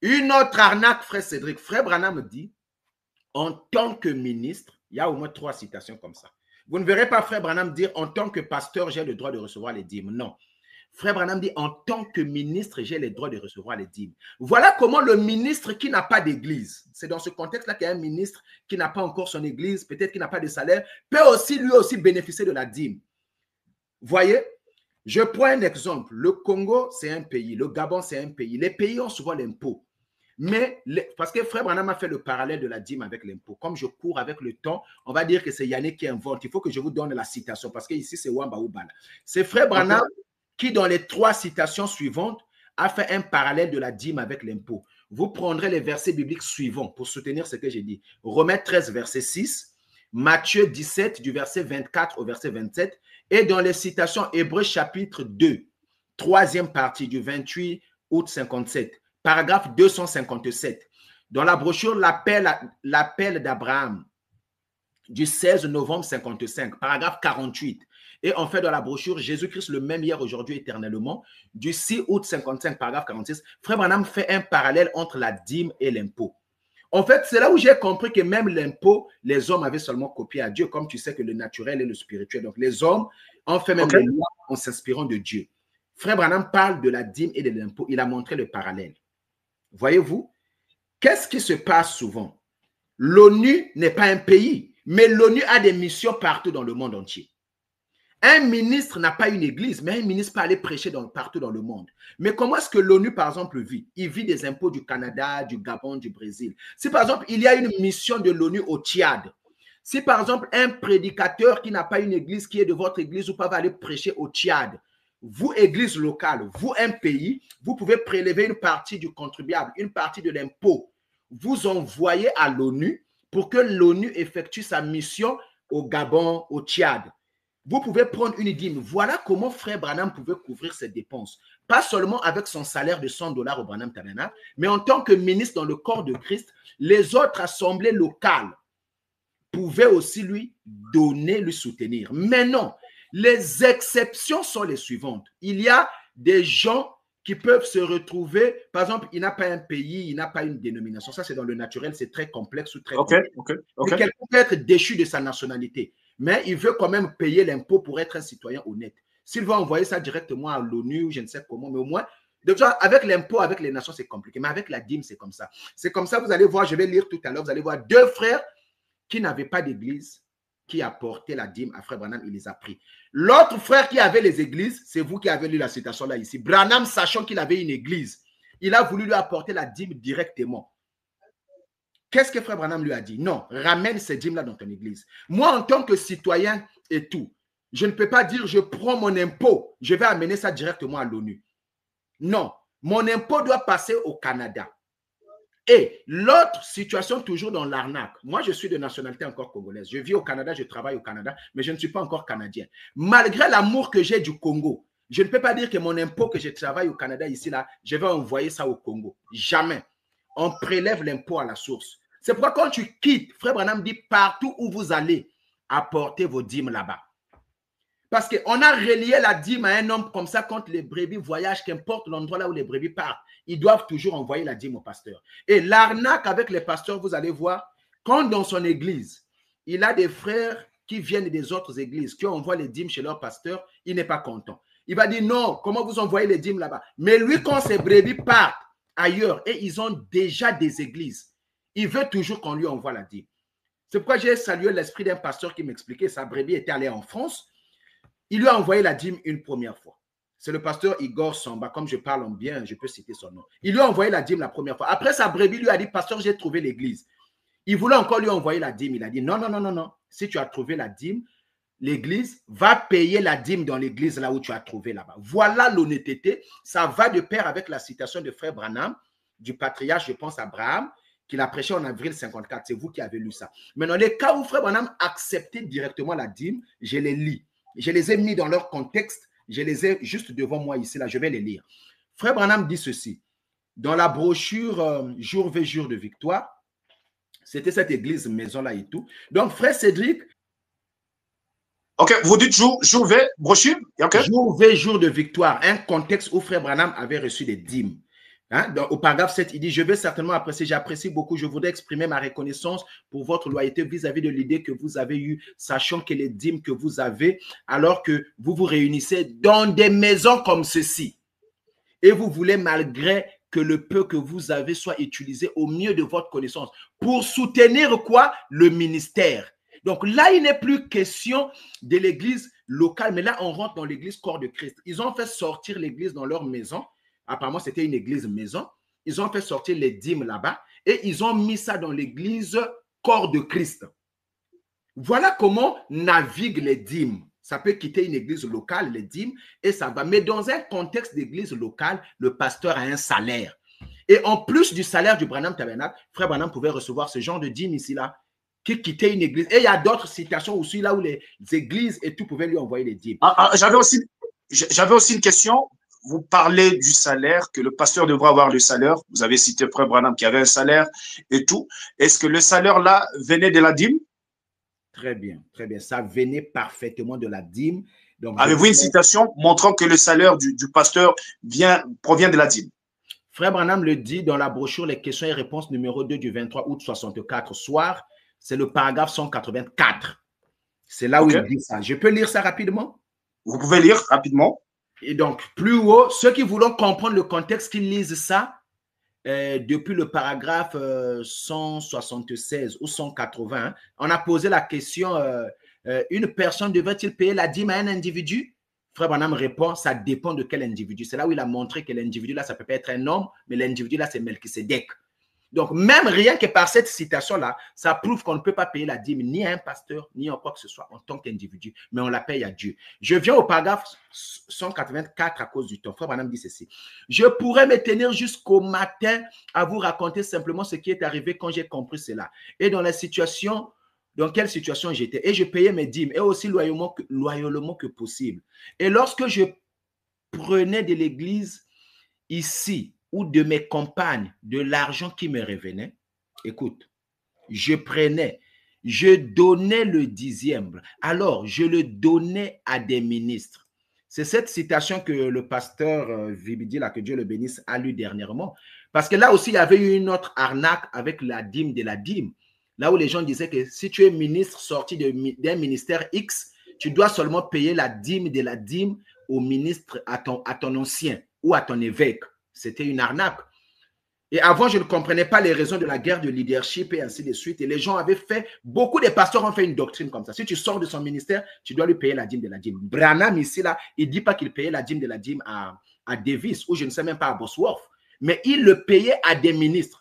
Une autre arnaque, Frère Cédric. Frère Branham dit, en tant que ministre, il y a au moins 3 citations comme ça. Vous ne verrez pas Frère Branham dire, en tant que pasteur, j'ai le droit de recevoir les dîmes. Non. Frère Branham dit, en tant que ministre, j'ai le droit de recevoir les dîmes. Voilà comment le ministre qui n'a pas d'église, c'est dans ce contexte-là qu'il y a un ministre qui n'a pas encore son église, peut-être qui n'a pas de salaire, peut aussi lui aussi bénéficier de la dîme. Voyez, je prends un exemple. Le Congo, c'est un pays. Le Gabon, c'est un pays. Les pays ont souvent l'impôt. Mais, parce que Frère Branham a fait le parallèle de la dîme avec l'impôt. Comme je cours avec le temps, on va dire que c'est Yannick qui invente. Il faut que je vous donne la citation, parce que ici, c'est Wamba Oubala. C'est Frère Branham qui, dans les 3 citations suivantes, a fait un parallèle de la dîme avec l'impôt. Vous prendrez les versets bibliques suivants pour soutenir ce que j'ai dit. Romains 13, verset 6, Matthieu 17, du verset 24 au verset 27, et dans les citations Hébreux chapitre 2, 3e partie du 28 août 57. Paragraphe 257. Dans la brochure L'appel d'Abraham du 16 novembre 55, paragraphe 48. Et en fait, dans la brochure Jésus-Christ le même hier, aujourd'hui, éternellement, du 6 août 55, paragraphe 46, Frère Branham fait un parallèle entre la dîme et l'impôt. En fait, c'est là où j'ai compris que même l'impôt, les hommes avaient seulement copié à Dieu, comme tu sais que le naturel et le spirituel. Donc, les hommes ont fait même les lois en s'inspirant de Dieu. Frère Branham parle de la dîme et de l'impôt. Il a montré le parallèle. Voyez-vous, qu'est-ce qui se passe souvent? L'ONU n'est pas un pays, mais l'ONU a des missions partout dans le monde entier. Un ministre n'a pas une église, mais un ministre peut aller prêcher partout dans le monde. Mais comment est-ce que l'ONU, par exemple, vit? Il vit des impôts du Canada, du Gabon, du Brésil. Si, par exemple, il y a une mission de l'ONU au Tchad, si, par exemple, un prédicateur qui n'a pas une église, qui est de votre église, ou pas va aller prêcher au Tchad, vous, église locale, vous, un pays, vous pouvez prélever une partie du contribuable, une partie de l'impôt. Vous envoyez à l'ONU pour que l'ONU effectue sa mission au Gabon, au Tchad. Vous pouvez prendre une dîme. Voilà comment Frère Branham pouvait couvrir ses dépenses. Pas seulement avec son salaire de $100 au Branham Tabernacle, mais en tant que ministre dans le corps de Christ, les autres assemblées locales pouvaient aussi lui donner, lui soutenir. Mais non, les exceptions sont les suivantes. Il y a des gens qui peuvent se retrouver, par exemple, il n'a pas un pays, il n'a pas une dénomination. Ça, c'est dans le naturel, c'est très complexe ou très complexe. Quelqu'un peut être déchu de sa nationalité, mais il veut quand même payer l'impôt pour être un citoyen honnête. S'il veut envoyer ça directement à l'ONU ou je ne sais comment, mais au moins, déjà, avec l'impôt, avec les nations, c'est compliqué. Mais avec la dîme, c'est comme ça. C'est comme ça, vous allez voir, je vais lire tout à l'heure, vous allez voir 2 frères qui n'avaient pas d'église, qui apportait la dîme à Frère Branham, il les a pris. L'autre frère qui avait les églises, c'est vous qui avez lu la citation là ici. Branham, sachant qu'il avait une église, il a voulu lui apporter la dîme directement. Qu'est-ce que Frère Branham lui a dit? Non, ramène ces dîmes-là dans ton église. Moi, en tant que citoyen et tout, je ne peux pas dire je prends mon impôt, je vais amener ça directement à l'ONU. Non, mon impôt doit passer au Canada. Et l'autre situation, toujours dans l'arnaque. Moi, je suis de nationalité encore congolaise. Je vis au Canada, je travaille au Canada, mais je ne suis pas encore canadien. Malgré l'amour que j'ai du Congo, je ne peux pas dire que mon impôt que je travaille au Canada, ici, là, je vais envoyer ça au Congo. Jamais. On prélève l'impôt à la source. C'est pourquoi quand tu quittes, Frère Branham dit, partout où vous allez, apportez vos dîmes là-bas. Parce qu'on a relié la dîme à un homme comme ça quand les brebis voyagent, qu'importe l'endroit là où les brebis partent, ils doivent toujours envoyer la dîme au pasteur. Et l'arnaque avec les pasteurs, vous allez voir, quand dans son église, il a des frères qui viennent des autres églises, qui envoient les dîmes chez leur pasteur, il n'est pas content. Il va dire non, comment vous envoyez les dîmes là-bas? Mais lui, quand ses brebis partent ailleurs et ils ont déjà des églises, il veut toujours qu'on lui envoie la dîme. C'est pourquoi j'ai salué l'esprit d'un pasteur qui m'expliquait, sa brebis était allée en France, il lui a envoyé la dîme une première fois. C'est le pasteur Igor Samba, comme je parle en bien, je peux citer son nom. Il lui a envoyé la dîme la première fois. Après, sa brebis lui a dit, pasteur, j'ai trouvé l'église. Il voulait encore lui envoyer la dîme. Il a dit, non, non, non, non, non. Si tu as trouvé la dîme, l'église va payer la dîme dans l'église là où tu as trouvé là-bas. Voilà l'honnêteté. Ça va de pair avec la citation de frère Branham, du patriarche, je pense, Abraham, qu'il a prêché en avril 54. C'est vous qui avez lu ça. Mais dans les cas où frère Branham acceptait directement la dîme, je les lis. Je les ai mis dans leur contexte. Je les ai juste devant moi ici, là, je vais les lire. Frère Branham dit ceci, dans la brochure Jour V, Jour de Victoire, c'était cette église maison-là et tout. Donc, frère Cédric... Ok, vous dites jour V, brochure okay. Jour V, Jour de Victoire, un contexte où frère Branham avait reçu des dîmes. Hein? Donc, au paragraphe 7, il dit, je vais certainement apprécier, j'apprécie beaucoup, je voudrais exprimer ma reconnaissance pour votre loyauté vis-à-vis de l'idée que vous avez eue, sachant que les dîmes que vous avez, alors que vous vous réunissez dans des maisons comme ceci, et vous voulez malgré que le peu que vous avez soit utilisé au mieux de votre connaissance pour soutenir quoi? Le ministère. Donc là, il n'est plus question de l'église locale, mais là, on rentre dans l'église corps de Christ. Ils ont fait sortir l'église dans leur maison. Apparemment, c'était une église maison. Ils ont fait sortir les dîmes là-bas et ils ont mis ça dans l'église corps de Christ. Voilà comment naviguent les dîmes. Ça peut quitter une église locale, les dîmes, et ça va. Mais dans un contexte d'église locale, le pasteur a un salaire. Et en plus du salaire du Branham Tabernacle, frère Branham pouvait recevoir ce genre de dîmes ici-là, qui quittait une église. Et il y a d'autres situations aussi là où les églises et tout pouvaient lui envoyer des dîmes. J'avais aussi une question. Vous parlez du salaire, que le pasteur devrait avoir le salaire. Vous avez cité frère Branham qui avait un salaire et tout. Est-ce que le salaire là venait de la dîme? Très bien, très bien. Ça venait parfaitement de la dîme. Avez-vous une citation montrant que le salaire du pasteur provient de la dîme? Frère Branham le dit dans la brochure Les questions et réponses numéro 2 du 23 août 64 soir. C'est le paragraphe 184. C'est là où il dit ça. Je peux lire ça rapidement? Vous pouvez lire rapidement. Et donc, plus haut, ceux qui voulons comprendre le contexte, qu'ils lisent ça depuis le paragraphe 176 ou 180. Hein, on a posé la question, une personne devrait-il payer la dîme à un individu? Frère Branham répond, ça dépend de quel individu. C'est là où il a montré que l'individu là, ça peut pas être un homme, mais l'individu là, c'est Melchisedec. Donc, même rien que par cette citation-là, ça prouve qu'on ne peut pas payer la dîme ni à un pasteur, ni à quoi que ce soit en tant qu'individu, mais on la paye à Dieu. Je viens au paragraphe 184 à cause du temps. Frère Branham dit ceci. Je pourrais me tenir jusqu'au matin à vous raconter simplement ce qui est arrivé quand j'ai compris cela. Et dans la situation, dans quelle situation j'étais. Et je payais mes dîmes, et aussi loyalement que possible. Et lorsque je prenais de l'église ici, ou de mes compagnes, de l'argent qui me revenait, écoute, je prenais, je donnais le dixième, alors je le donnais à des ministres. C'est cette citation que le pasteur Vibidi, là, que Dieu le bénisse, a lu dernièrement. Parce que là aussi, il y avait eu une autre arnaque avec la dîme de la dîme. Là où les gens disaient que si tu es ministre sorti d'un ministère X, tu dois seulement payer la dîme de la dîme au ministre, à ton ancien ou à ton évêque. C'était une arnaque. Et avant, je ne comprenais pas les raisons de la guerre de leadership et ainsi de suite. Et les gens avaient fait, beaucoup de pasteurs ont fait une doctrine comme ça. Si tu sors de son ministère, tu dois lui payer la dîme de la dîme. Branham ici, là, il ne dit pas qu'il payait la dîme de la dîme à Davis ou je ne sais même pas à Bosworth. Mais il le payait à des ministres.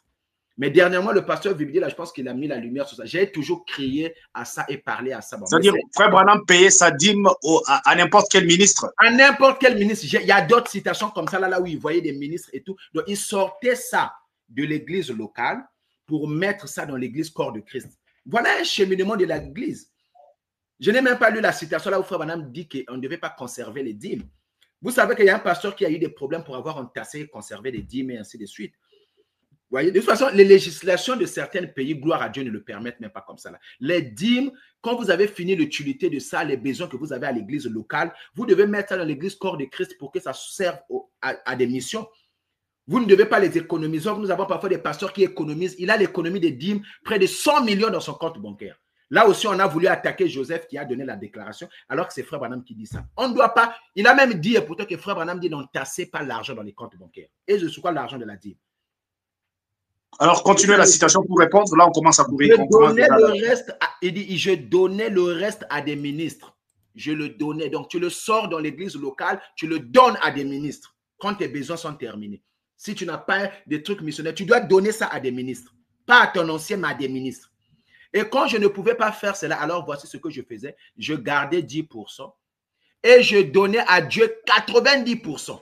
Mais dernièrement, le pasteur Vibidi, là, je pense qu'il a mis la lumière sur ça. J'ai toujours crié à ça et parlé à ça. Bon, c'est-à-dire, frère Branham payait sa dîme à n'importe quel ministre. À n'importe quel ministre. Il y a d'autres citations comme ça, là où il voyait des ministres et tout. Donc, il sortait ça de l'église locale pour mettre ça dans l'église corps de Christ. Voilà un cheminement de l'église. Je n'ai même pas lu la citation là où frère Branham dit qu'on ne devait pas conserver les dîmes. Vous savez qu'il y a un pasteur qui a eu des problèmes pour avoir entassé et conservé les dîmes et ainsi de suite. Vous voyez, de toute façon, les législations de certains pays, gloire à Dieu, ne le permettent même pas comme ça. Là. Les dîmes, quand vous avez fini l'utilité de ça, les besoins que vous avez à l'église locale, vous devez mettre ça dans l'église corps de Christ pour que ça serve à des missions. Vous ne devez pas les économiser. Nous avons parfois des pasteurs qui économisent. Il a l'économie des dîmes, près de 100 millions dans son compte bancaire. Là aussi, on a voulu attaquer Joseph qui a donné la déclaration, alors que c'est Frère Branham qui dit ça. On ne doit pas, il a même dit, et pourtant que Frère Branham dit, n'entassez pas l'argent dans les comptes bancaires. Et je quoi l'argent de la dîme. Alors, continuez la citation pour répondre. Là, on commence à courir. Il dit, je donnais le reste à des ministres. Je le donnais. Donc, tu le sors dans l'église locale, tu le donnes à des ministres quand tes besoins sont terminés. Si tu n'as pas des trucs missionnaires, tu dois donner ça à des ministres. Pas à ton ancien, mais à des ministres. Et quand je ne pouvais pas faire cela, alors voici ce que je faisais. Je gardais 10% et je donnais à Dieu 90%.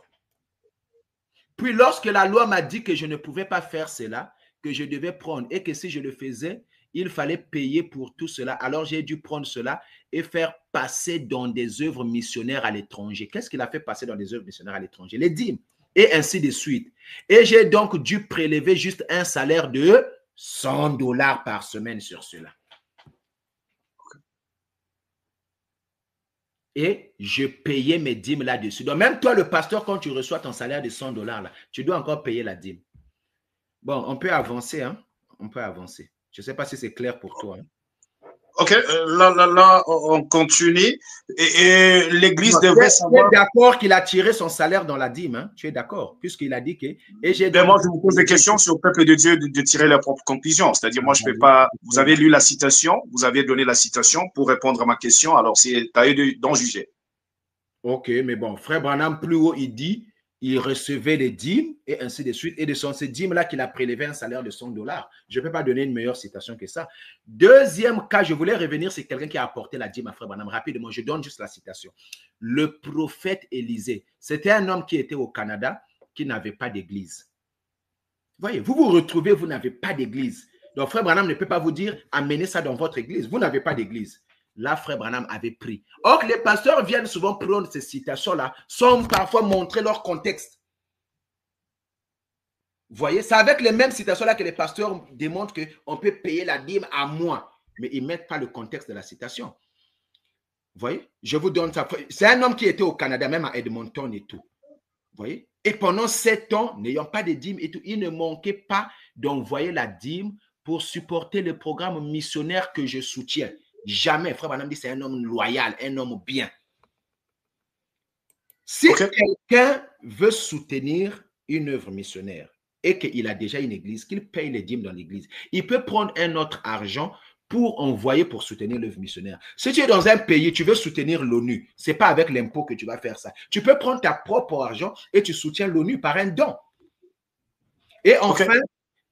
Puis lorsque la loi m'a dit que je ne pouvais pas faire cela, que je devais prendre et que si je le faisais, il fallait payer pour tout cela. Alors j'ai dû prendre cela et faire passer dans des œuvres missionnaires à l'étranger. Qu'est-ce qu'il a fait passer dans des œuvres missionnaires à l'étranger? Les dîmes et ainsi de suite. Et j'ai donc dû prélever juste un salaire de $100 par semaine sur cela. Et je payais mes dîmes là-dessus. Donc même toi, le pasteur, quand tu reçois ton salaire de $100 là, tu dois encore payer la dîme. Bon, on peut avancer, hein? On peut avancer. Je ne sais pas si c'est clair pour toi. Hein? Ok, là, on continue. Et l'Église devrait savoir… Tu es d'accord qu'il a tiré son salaire dans la dîme, hein? Tu es d'accord, puisqu'il a dit que… moi, je vous pose des questions sur le peuple de Dieu de tirer leurs propres conclusions. C'est-à-dire, moi, je ne peux pas… Vous avez lu la citation, vous avez donné la citation pour répondre à ma question, alors c'est à eux d'en juger. Ok, mais bon, Frère Branham, plus haut, il dit… Il recevait des dîmes et ainsi de suite. Et de ces dîmes-là qu'il a prélevé un salaire de $100. Je ne peux pas donner une meilleure citation que ça. Deuxième cas, je voulais revenir, c'est quelqu'un qui a apporté la dîme à Frère Branham. Rapidement, je donne juste la citation. Le prophète Élisée, c'était un homme qui était au Canada, qui n'avait pas d'église. Voyez, vous vous retrouvez, vous n'avez pas d'église. Donc, Frère Branham ne peut pas vous dire, amenez ça dans votre église. Vous n'avez pas d'église. Là, Frère Branham avait pris. Or, les pasteurs viennent souvent prendre ces citations-là, sans parfois montrer leur contexte. Vous voyez, c'est avec les mêmes citations-là que les pasteurs démontrent qu'on peut payer la dîme à moi, mais ils ne mettent pas le contexte de la citation. Vous voyez, je vous donne ça. C'est un homme qui était au Canada, même à Edmonton et tout. Vous voyez, et pendant 7 ans, n'ayant pas de dîme et tout, il ne manquait pas d'envoyer la dîme pour supporter le programme missionnaire que je soutiens. Jamais. Frère Branham dit c'est un homme loyal, un homme bien. Si quelqu'un veut soutenir une œuvre missionnaire et qu'il a déjà une église, qu'il paye les dîmes dans l'église, il peut prendre un autre argent pour envoyer pour soutenir l'œuvre missionnaire. Si tu es dans un pays, tu veux soutenir l'ONU, ce n'est pas avec l'impôt que tu vas faire ça. Tu peux prendre ta propre argent et tu soutiens l'ONU par un don. Et enfin,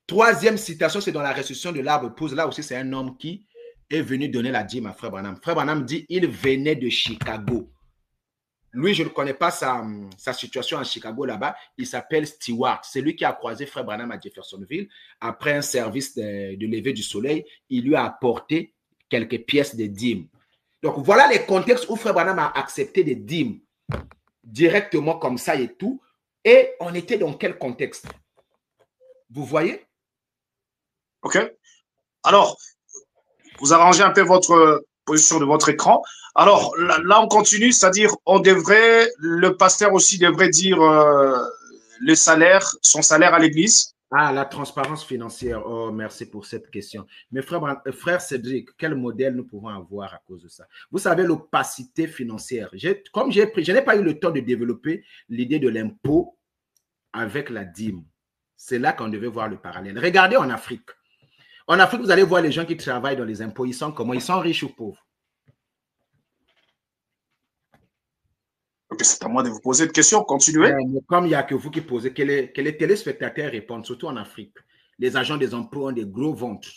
troisième citation, c'est dans la restitution de l'arbre épouse. Là aussi, c'est un homme qui est venu donner la dîme à Frère Branham. Frère Branham dit, il venait de Chicago. Lui, je ne connais pas sa situation à Chicago là-bas. Il s'appelle Stewart. C'est lui qui a croisé Frère Branham à Jeffersonville. Après un service de lever du soleil, il lui a apporté quelques pièces de dîmes. Donc, voilà les contextes où Frère Branham a accepté des dîmes directement comme ça et tout. Et on était dans quel contexte? Vous voyez? OK. Alors, vous arrangez un peu votre position de votre écran. Alors, là, on continue, c'est-à-dire, le pasteur aussi devrait dire le salaire, son salaire à l'église. Ah, la transparence financière. Oh, merci pour cette question. Mais frère Cédric, quel modèle nous pouvons avoir à cause de ça? Vous savez, l'opacité financière. Je n'ai pas eu le temps de développer l'idée de l'impôt avec la dîme. C'est là qu'on devait voir le parallèle. Regardez en Afrique. En Afrique, vous allez voir les gens qui travaillent dans les impôts. Ils sont comment? Ils sont riches ou pauvres? Ok, c'est à moi de vous poser une question. Continuez. Comme il n'y a que vous qui posez, que les téléspectateurs répondent, surtout en Afrique. Les agents des impôts ont des gros ventes.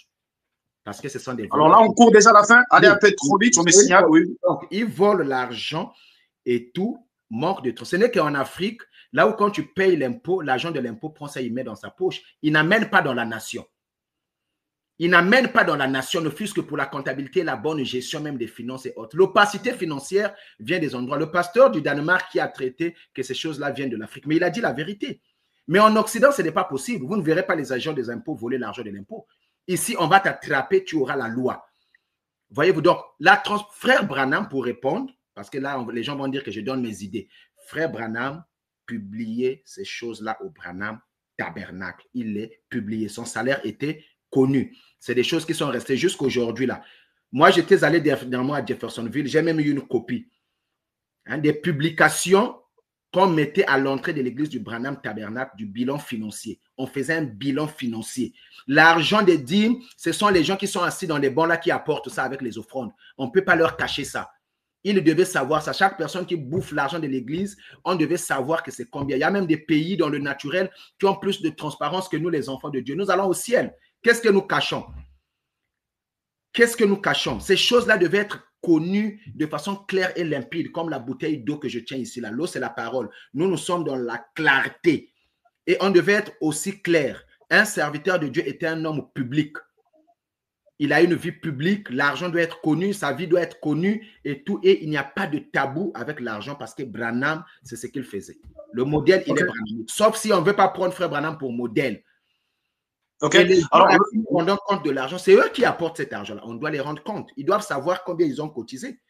Parce que ce sont des voleurs. Alors là, on court déjà à la fin. Allez un peu trop vite, on me signale. Oui. Donc, ils volent l'argent et tout manque de trucs. Ce n'est qu'en Afrique, là où quand tu payes l'impôt, l'agent de l'impôt prend ça, il met dans sa poche. Il n'amène pas dans la nation. Il n'amène pas dans la nation, ne fût-ce que pour la comptabilité, la bonne gestion même des finances et autres. L'opacité financière vient des endroits. Le pasteur du Danemark qui a traité que ces choses-là viennent de l'Afrique, mais il a dit la vérité. Mais en Occident, ce n'est pas possible. Vous ne verrez pas les agents des impôts voler l'argent de l'impôt. Ici, on va t'attraper, tu auras la loi. Voyez-vous, donc, Frère Branham, pour répondre, parce que là, les gens vont dire que je donne mes idées. Frère Branham publiait ces choses-là au Branham Tabernacle. Il les publiait. Son salaire était connu. C'est des choses qui sont restées jusqu'à aujourd'hui là. Moi, j'étais allé dernièrement à Jeffersonville, j'ai même eu une copie des publications qu'on mettait à l'entrée de l'église du Branham Tabernacle du bilan financier. On faisait un bilan financier. L'argent des dîmes, ce sont les gens qui sont assis dans les bancs là qui apportent ça avec les offrandes. On ne peut pas leur cacher ça. Ils devaient savoir ça. Chaque personne qui bouffe l'argent de l'église, on devait savoir que c'est combien. Il y a même des pays dans le naturel qui ont plus de transparence que nous, les enfants de Dieu. Nous allons au ciel. Qu'est-ce que nous cachons? Qu'est-ce que nous cachons? Ces choses-là devaient être connues de façon claire et limpide, comme la bouteille d'eau que je tiens ici. L'eau, c'est la parole. Nous, nous sommes dans la clarté. Et on devait être aussi clair. Un serviteur de Dieu était un homme public. Il a une vie publique, l'argent doit être connu, sa vie doit être connue et tout. Et il n'y a pas de tabou avec l'argent parce que Branham, c'est ce qu'il faisait. Le modèle, il est Branham. Sauf si on ne veut pas prendre Frère Branham pour modèle. Et les gens à qui on donne compte de l'argent, c'est eux qui apportent cet argent-là. On doit les rendre compte. Ils doivent savoir combien ils ont cotisé.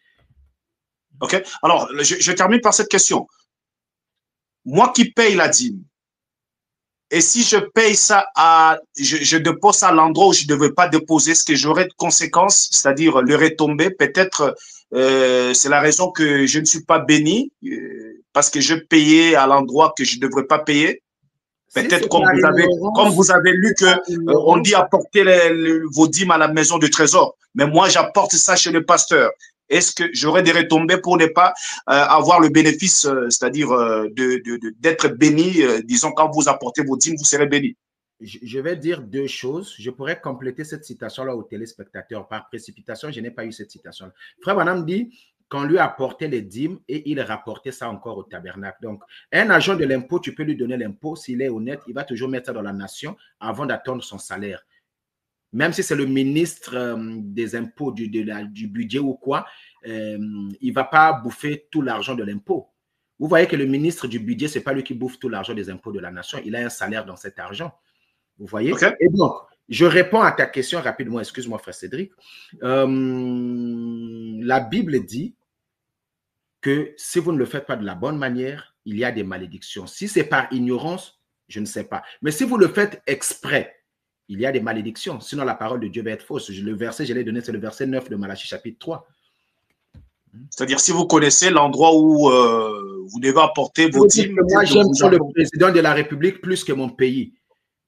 OK. Alors, je termine par cette question. Moi qui paye la dîme, et si je paye ça je dépose ça à l'endroit où je ne devais pas déposer, ce que j'aurais de conséquences, c'est-à-dire le retomber, peut-être c'est la raison que je ne suis pas béni, parce que je payais à l'endroit que je ne devrais pas payer. Peut-être si comme vous avez lu que on dit apporter vos dîmes à la maison du trésor, mais moi j'apporte ça chez le pasteur. Est-ce que j'aurais des retombées pour ne pas avoir le bénéfice, c'est-à-dire d'être béni, disons quand vous apportez vos dîmes, vous serez béni? Je vais dire deux choses. Je pourrais compléter cette citation-là aux téléspectateurs. Par précipitation, je n'ai pas eu cette citation-là. Frère Branham dit qu'on lui apportait les dîmes et il rapportait ça encore au tabernacle. Donc, un agent de l'impôt, tu peux lui donner l'impôt. S'il est honnête, il va toujours mettre ça dans la nation avant d'attendre son salaire. Même si c'est le ministre des impôts, du budget ou quoi, il ne va pas bouffer tout l'argent de l'impôt. Vous voyez que le ministre du budget, ce n'est pas lui qui bouffe tout l'argent des impôts de la nation. Il a un salaire dans cet argent. Vous voyez? Okay. Et donc, je réponds à ta question rapidement. Excuse-moi, frère Cédric. La Bible dit que si vous ne le faites pas de la bonne manière, il y a des malédictions. Si c'est par ignorance, je ne sais pas. Mais si vous le faites exprès, il y a des malédictions. Sinon, la parole de Dieu va être fausse. Le verset, je l'ai donné, c'est le verset 9 de Malachie, chapitre 3. C'est-à-dire, si vous connaissez l'endroit où vous devez apporter vos dîmes. Moi, j'aime le président de la République plus que mon pays.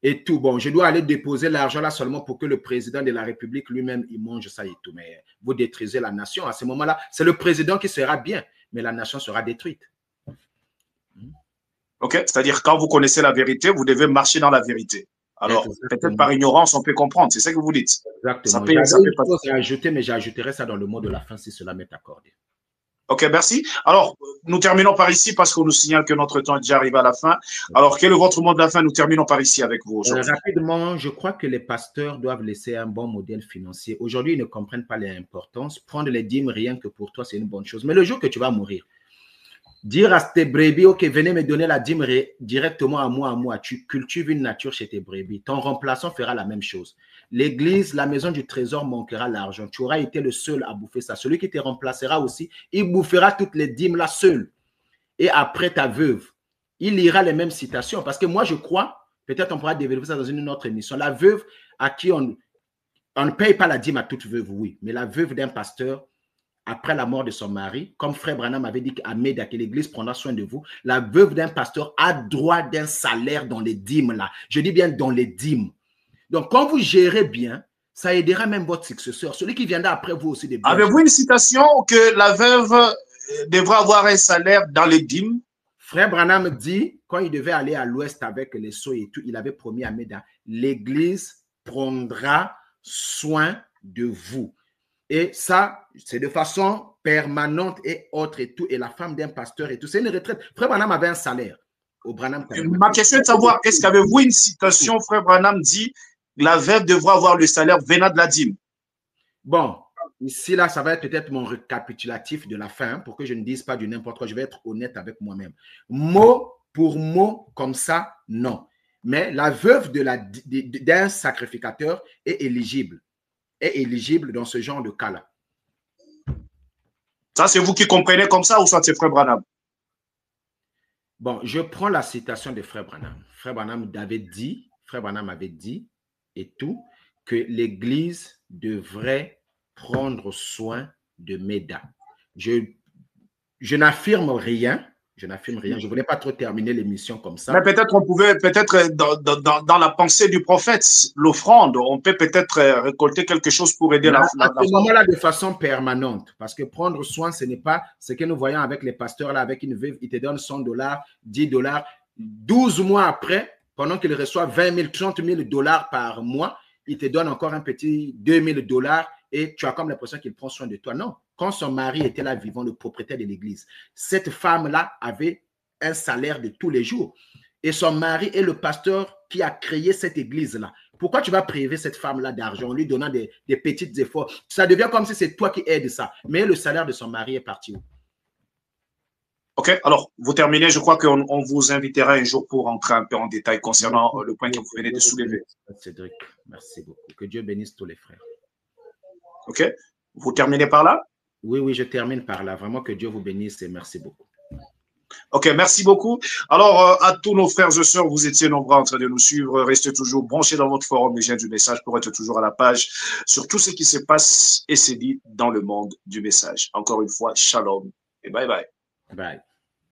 Et tout. Bon, je dois aller déposer l'argent là seulement pour que le président de la République lui-même, il mange ça et tout. Mais vous détruisez la nation. À ce moment-là, c'est le président qui sera bien, mais la nation sera détruite. OK. C'est-à-dire, quand vous connaissez la vérité, vous devez marcher dans la vérité. Alors, peut-être par ignorance, on peut comprendre. C'est ça que vous dites. Exactement. J'avais une chose à ajouter, mais j'ajouterai ça dans le mot de la fin si cela m'est accordé. OK, merci. Alors, nous terminons par ici parce qu'on nous signale que notre temps est déjà arrivé à la fin. Alors, quel est votre mot de la fin? Nous terminons par ici avec vous aujourd'hui. Rapidement, je crois que les pasteurs doivent laisser un bon modèle financier. Aujourd'hui, ils ne comprennent pas l'importance. Prendre les dîmes rien que pour toi, c'est une bonne chose. Mais le jour que tu vas mourir, dire à tes brebis, OK, venez me donner la dîme directement à moi. Tu cultives une nature chez tes brebis. Ton remplaçant fera la même chose. L'église, la maison du trésor manquera l'argent. Tu auras été le seul à bouffer ça. Celui qui te remplacera aussi, il bouffera toutes les dîmes là seul. Et après ta veuve, il lira les mêmes citations. Parce que moi, je crois, peut-être on pourra développer ça dans une autre émission. La veuve à qui on ne paye pas la dîme à toute veuve, oui. Mais la veuve d'un pasteur, après la mort de son mari, comme frère Branham avait dit à Méda que l'église prendra soin de vous, la veuve d'un pasteur a droit d'un salaire dans les dîmes là. Je dis bien dans les dîmes. Donc, quand vous gérez bien, ça aidera même votre successeur, celui qui viendra après vous aussi. Avez-vous une citation que la veuve devra avoir un salaire dans les dîmes? Frère Branham dit, quand il devait aller à l'ouest avec les sceaux et tout, il avait promis à Méda, l'église prendra soin de vous. Et ça, c'est de façon permanente et autre et tout. Et la femme d'un pasteur et tout. C'est une retraite. Frère Branham avait un salaire au Branham. Ma question est de savoir, est-ce qu'avez-vous une citation, frère Branham dit, la veuve devra avoir le salaire venant de la dîme? Bon, ici, là, ça va être peut-être mon récapitulatif de la fin pour que je ne dise pas du n'importe quoi. Je vais être honnête avec moi-même. Mot pour mot, comme ça, non. Mais la veuve d'un sacrificateur est éligible dans ce genre de cas-là. Ça, c'est vous qui comprenez comme ça ou ça, c'est frère Branham? Bon, je prends la citation de frère Branham. Frère Branham avait dit et tout, que l'Église devrait prendre soin de Meda. Je n'affirme rien. Je n'affirme rien. Je ne voulais pas trop terminer l'émission comme ça. Mais peut-être on pouvait, peut-être dans la pensée du prophète, l'offrande, on peut peut-être récolter quelque chose pour aider à ce moment-là, de façon permanente. Parce que prendre soin, ce n'est pas ce que nous voyons avec les pasteurs, là, avec une veuve, ils te donnent $100, $10. 12 mois après, pendant qu'il reçoit 20 000, 30 000 $ par mois, il te donne encore un petit 2 000 $ et tu as comme l'impression qu'il prend soin de toi. Non. Quand son mari était là vivant, le propriétaire de l'église, cette femme-là avait un salaire de tous les jours. Et son mari est le pasteur qui a créé cette église-là. Pourquoi tu vas priver cette femme-là d'argent en lui donnant des petits efforts? Ça devient comme si c'est toi qui aides ça. Mais le salaire de son mari est parti où? OK, alors, vous terminez. Je crois qu'on vous invitera un jour pour entrer un peu en détail concernant le point que vous venez de soulever. Cédric, merci beaucoup. Que Dieu bénisse tous les frères. OK, vous terminez par là? Oui, je termine par là. Vraiment que Dieu vous bénisse et merci beaucoup. OK, merci beaucoup. Alors, à tous nos frères et sœurs, vous étiez nombreux en train de nous suivre. Restez toujours branchés dans votre forum Les Gens du Message pour être toujours à la page sur tout ce qui se passe et s'est dit dans le monde du message. Encore une fois, shalom et bye bye. Bye.